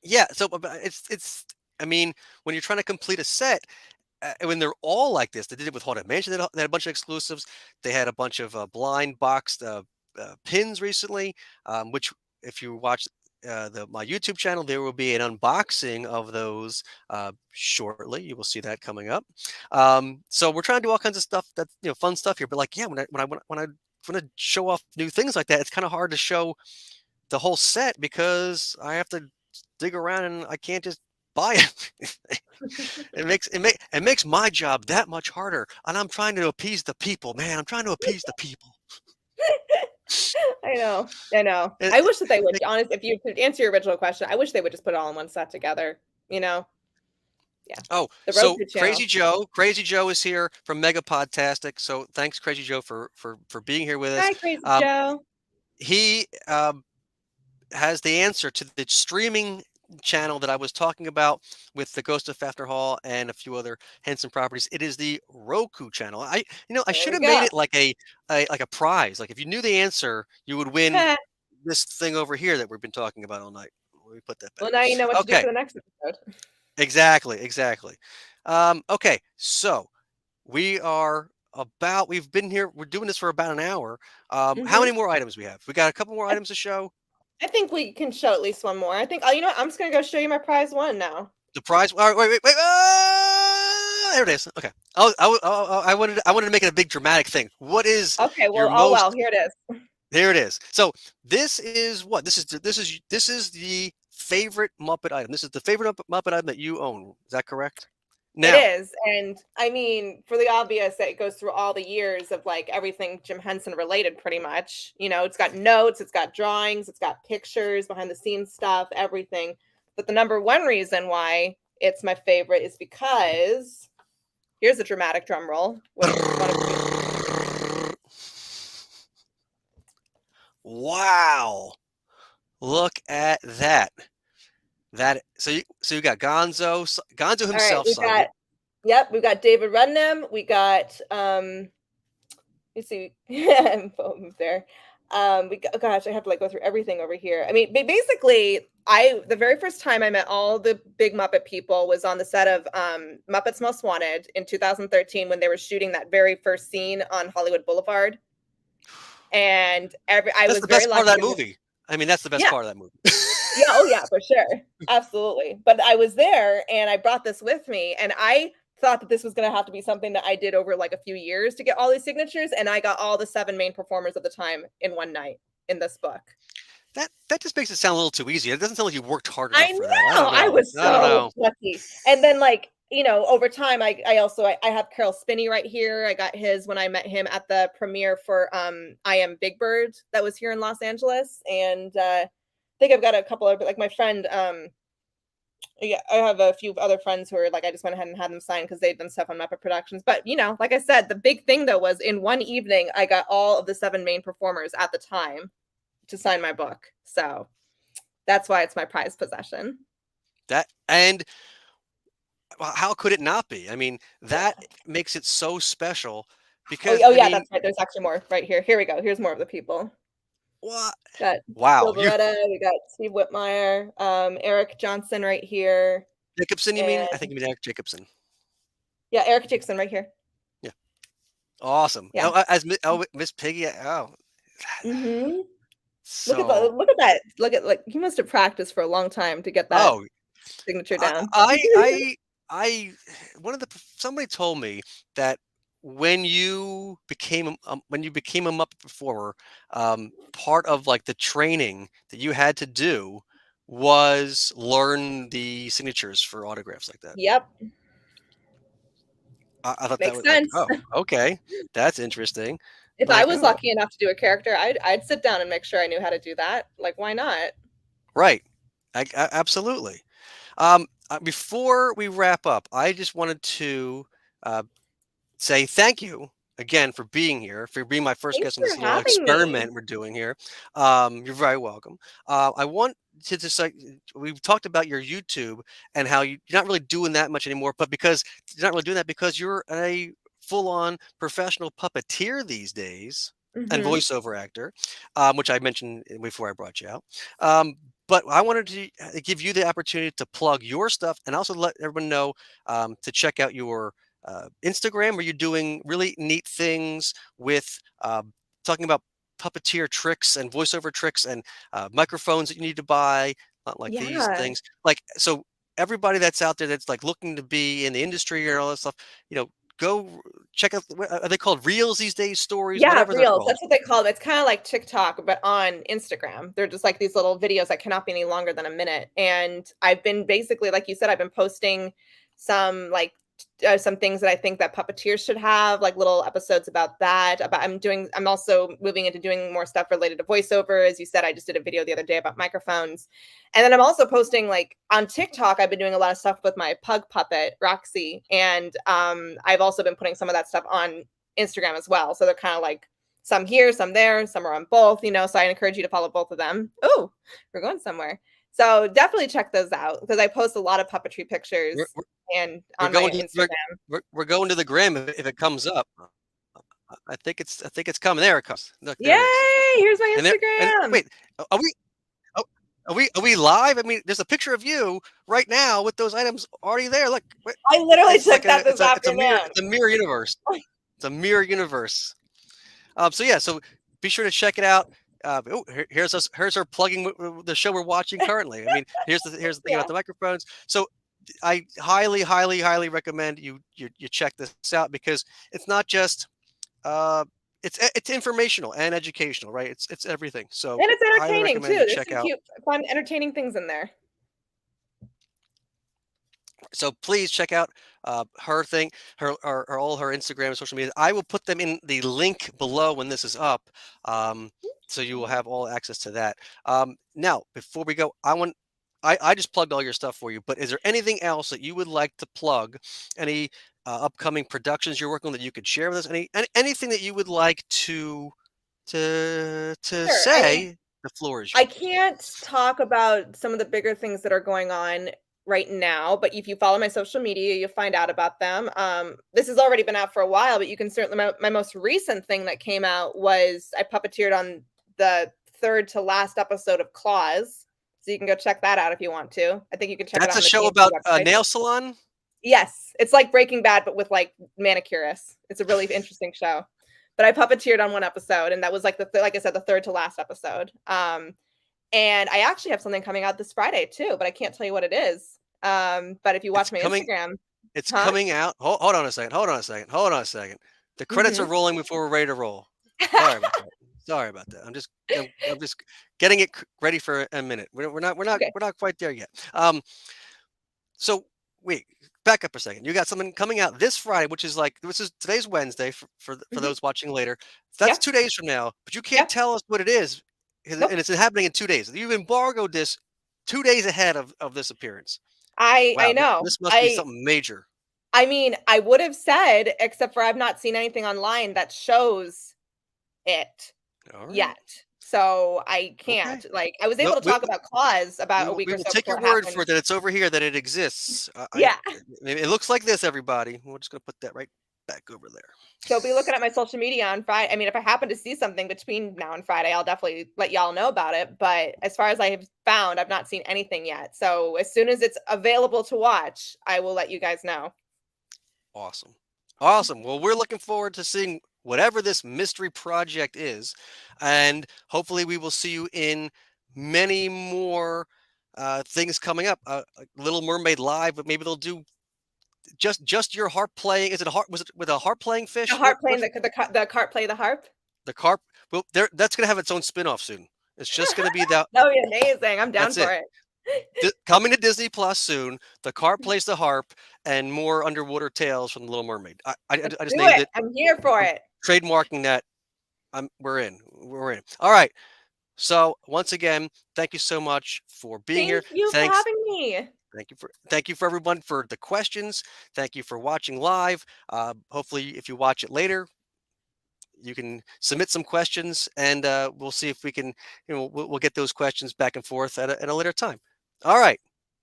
yeah. So but it's. I mean, when you're trying to complete a set, when they're all like this, they did it with Haunted Mansion. They had a bunch of exclusives. They had a bunch of blind boxed pins recently, which, if you watch my YouTube channel, there will be an unboxing of those shortly. You will see that coming up. So we're trying to do all kinds of stuff, that's fun stuff here. But like, yeah, when I show off new things like that, it's kind of hard to show the whole set because I have to dig around and I can't just buy it. It makes my job that much harder, and I'm trying to appease the people, man. I'm trying to appease the people. I know. I know. It, I it, wish that they would, it- honest, if you could answer your original question, I wish they would just put it all in one set together, you know? Yeah. oh, The road so to channel. Crazy Joe is here from Mega Podtastic. So thanks, Crazy Joe, for being here with us. Hi, Crazy Um, Joe. he has the answer to the streaming channel that I was talking about with the Ghost of Fafner Hall and a few other Henson properties. It is the Roku channel. I There should we have made go. it like a prize. Like, if you knew the answer, you would win this thing over here that we've been talking about all night. Let me put that Well, back. now you know what to do Okay, for the next episode. exactly. Okay, so we've been here. We're doing this for about an hour. How Hmm. many more items we have? We got a couple more I, items to show. I think we can show at least one more. I think, you know what? I'm just going to go show you my prize one now. The prize. All right, wait. There it is. Okay. I wanted to make it a big dramatic thing. What is Okay, your well, oh, well, most? here it is. There it is. So this is what this is the favorite Muppet item. This is the favorite Muppet item that you own. Is that correct? It Now, is. And I mean, for the obvious, it goes through all the years of like everything Jim Henson related, pretty much. It's got notes, it's got drawings, it's got pictures, behind the scenes stuff, everything. But the number one reason why it's my favorite is because here's a dramatic drum roll. wow! Look at that. So you got Gonzo All right, himself signed it. we've got David Rednam, we got let's see, there. Oh gosh, I have to like go through everything over here. I mean, basically, the very first time I met all the big Muppet people was on the set of Muppets Most Wanted in 2013 when they were shooting that very first scene on Hollywood Boulevard. And I That's was the very best part of lucky that to movie. I mean, that's the best yeah, part of that movie. yeah, oh yeah, for sure. Absolutely. But I was there and I brought this with me and I thought that this was going to have to be something that I did over like a few years to get all these signatures, and I got all the 7 main performers of the time in one night in this book. That just makes it sound a little too easy. It doesn't sound like you worked hard enough I for that. I know. don't I know. was I don't so know. lucky. And then like, over time I have Carol Spinney right here. I got his when I met him at the premiere for I Am Big Bird that was here in Los Angeles. And I think I've got a couple of like my friend yeah, I have a few other friends who are like, I just went ahead and had them sign because they've done stuff on Muppet Productions. But like I said, the big thing though was in one evening, I got all of the 7 main performers at the time to sign my book. So that's why it's my prized possession. And how could it not be? I mean, Yeah. that makes it so special Oh, because oh I yeah, mean, that's right. There's actually more right here. Here we go. Here's more of the people. what? Got Wow, Bill you Beretta, we got Steve Whitmire, Eric Johnson right here, Jacobson, you mean? and I think you mean Eric Jacobson. yeah, Eric Dixon right here. Yeah, awesome. Yeah. Oh, Miss Piggy. Oh, Mhm. so Look at that. Look at like he must have practiced for a long time to get that oh, signature I down. I I I one of the somebody told me that when you became a Muppet performer, part of like the training that you had to do was learn the signatures for autographs like that. Yep, I thought that makes was like, sense. oh, okay, that's interesting. If I Like, was oh, lucky enough to do a character, I'd sit down and make sure I knew how to do that. Like, why not? right, absolutely. Before we wrap up, I just wanted to uh, say thank you again for being here, for being my first Thanks guest on this for little having me. experiment we're doing here. You're very welcome. I want to just like we've talked about your YouTube and how you're not really doing that much anymore, but because you're not really doing that because you're a full-on professional puppeteer these days and Mhm. voiceover actor, which I mentioned before I brought you out. But I wanted to give you the opportunity to plug your stuff and also let everyone know to check out your Instagram, where you're doing really neat things with talking about puppeteer tricks and voiceover tricks and microphones that you need to buy, not like these Yeah. things. Like, so everybody that's out there that's like looking to be in the industry and all that stuff, you know, go check out. Are they called reels these days? Stories, Yeah, whatever they're Reels, called. that's what they call it. It's kinda like TikTok, but on Instagram. They're just like these little videos that cannot be any longer than a minute, and I've been basically, like you said, I've been posting some, like, some things that I think that puppeteers should have, like little episodes about that, I'm also moving into doing more stuff related to voiceover. As you said, I just did a video the other day about microphones, and then I'm also posting, like, on TikTok, I've been doing a lot of stuff with my pug puppet, Roxy, and, I've also been putting some of that stuff on Instagram as well. So they're kind of like some here, some there, some are on both, So I encourage you to follow both of them. Oh, we're going somewhere. So definitely check those out because I post a lot of puppetry We're, pictures we're, and we're on going my to Instagram. we're going to the gram if it comes up. I think it's coming. There it comes. Look, there it is. Yay! Here's my And there and Instagram. wait, are we? Oh, are we live? I mean, there's a picture of you right now with those items already there. Look, I literally it's took like that a this afternoon. it's a mirror universe. It's a mirror universe. So yeah, so be sure to check it out. Here's us. Here's our plugging the show we're watching currently. I mean, here's the thing Yeah. about the microphones. So I highly, highly, highly recommend you check this out because it's not just uh, it's informational and educational, right? It's everything. So And it's highly entertaining recommend too. you There's check some out. cute, fun, entertaining things in there. So please check out her thing, her all her Instagram and social media. I will put them in the link below when this is up, um, so you will have all access to that. Now, before we go, I just plugged all your stuff for you, but is there anything else that you would like to plug? Any upcoming productions you're working on that you could share with us? Anything that you would like to Sure. say? The floor is I yours. can't talk about some of the bigger things that are going on right now, but if you follow my social media, you'll find out about them. This has already been out for a while, but you can certainly my most recent thing that came out was I puppeteered on the third to last episode of Claws. So you can go check that out if you want to. I think you can check it That's out a on the show TNT about a website. nail salon. Yes, it's like Breaking Bad, but with like manicurists. It's a really interesting show. But I puppeteered on one episode, and that was like like I said, the third to last episode. And I actually have something coming out this Friday too, but I can't tell you what it is. But if you It's watch my coming. Instagram, It's huh? coming out. Hold on a second. Hold on a second. Hold on a second. The credits are Mhm. rolling before we're ready to roll. Sorry about that. Sorry about that. I'm just getting it ready for a minute. Okay. We're not quite there yet. So wait, back up a second. You got something coming out this Friday, which is today's Wednesday for Mhm. those watching later. So that's Yeah. 2 days from now, but you can't Yeah. tell us what it is, and Nope. it's happening in 2 days. You've embargoed this 2 days ahead of this appearance. I Wow, know. this must be something major. I mean, I would have said, except for I've not seen anything online that shows it All right. yet. So I Okay. can't. Like, I was able Well, to talk about Claus about a week we or will so take before your it word for happened. it that it's over here, that it exists. Yeah. It looks like this, everybody. We're just gonna put that right back over there. So be looking at my social media on Friday. I mean, if I happen to see something between now and Friday, I'll definitely let y'all know about it. But as far as I have found, I've not seen anything yet. So as soon as it's available to watch, I will let you guys know. Awesome. Awesome. Well, we're looking forward to seeing whatever this mystery project is. And hopefully, we will see you in many more things coming up. Like Little Mermaid Live, but maybe they'll do just your harp playing. Is it a harp? Was it with a harp playing The fish? harp playing What the cart play the harp. the carp? Well, that's going to have its own spin-off soon. It's just going to be that. That would be amazing. I'm down That's for it. it. Coming to Disney Plus soon. The carp plays the harp, and more underwater tales from the Little Mermaid. Let's I just do named it. it. I'm here for I'm it. trademarking that. We're in. We're in. All right. So once again, thank you so much for being here. Thank you for Thanks. having me. Thank you for everyone for the questions. Thank you for watching live. Hopefully, if you watch it later, you can submit some questions, and we'll see if we can. We'll get those questions back and forth at a later time. All right.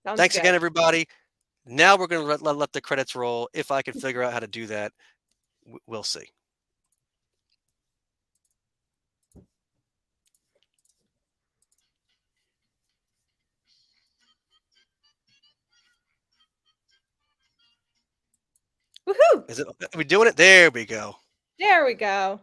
Sounds Thanks again, good. everybody. Now we're going to let the credits roll. If I can figure out how to do that, we'll see. Woohoo! Is it? Are we doing it? There we go. There we go.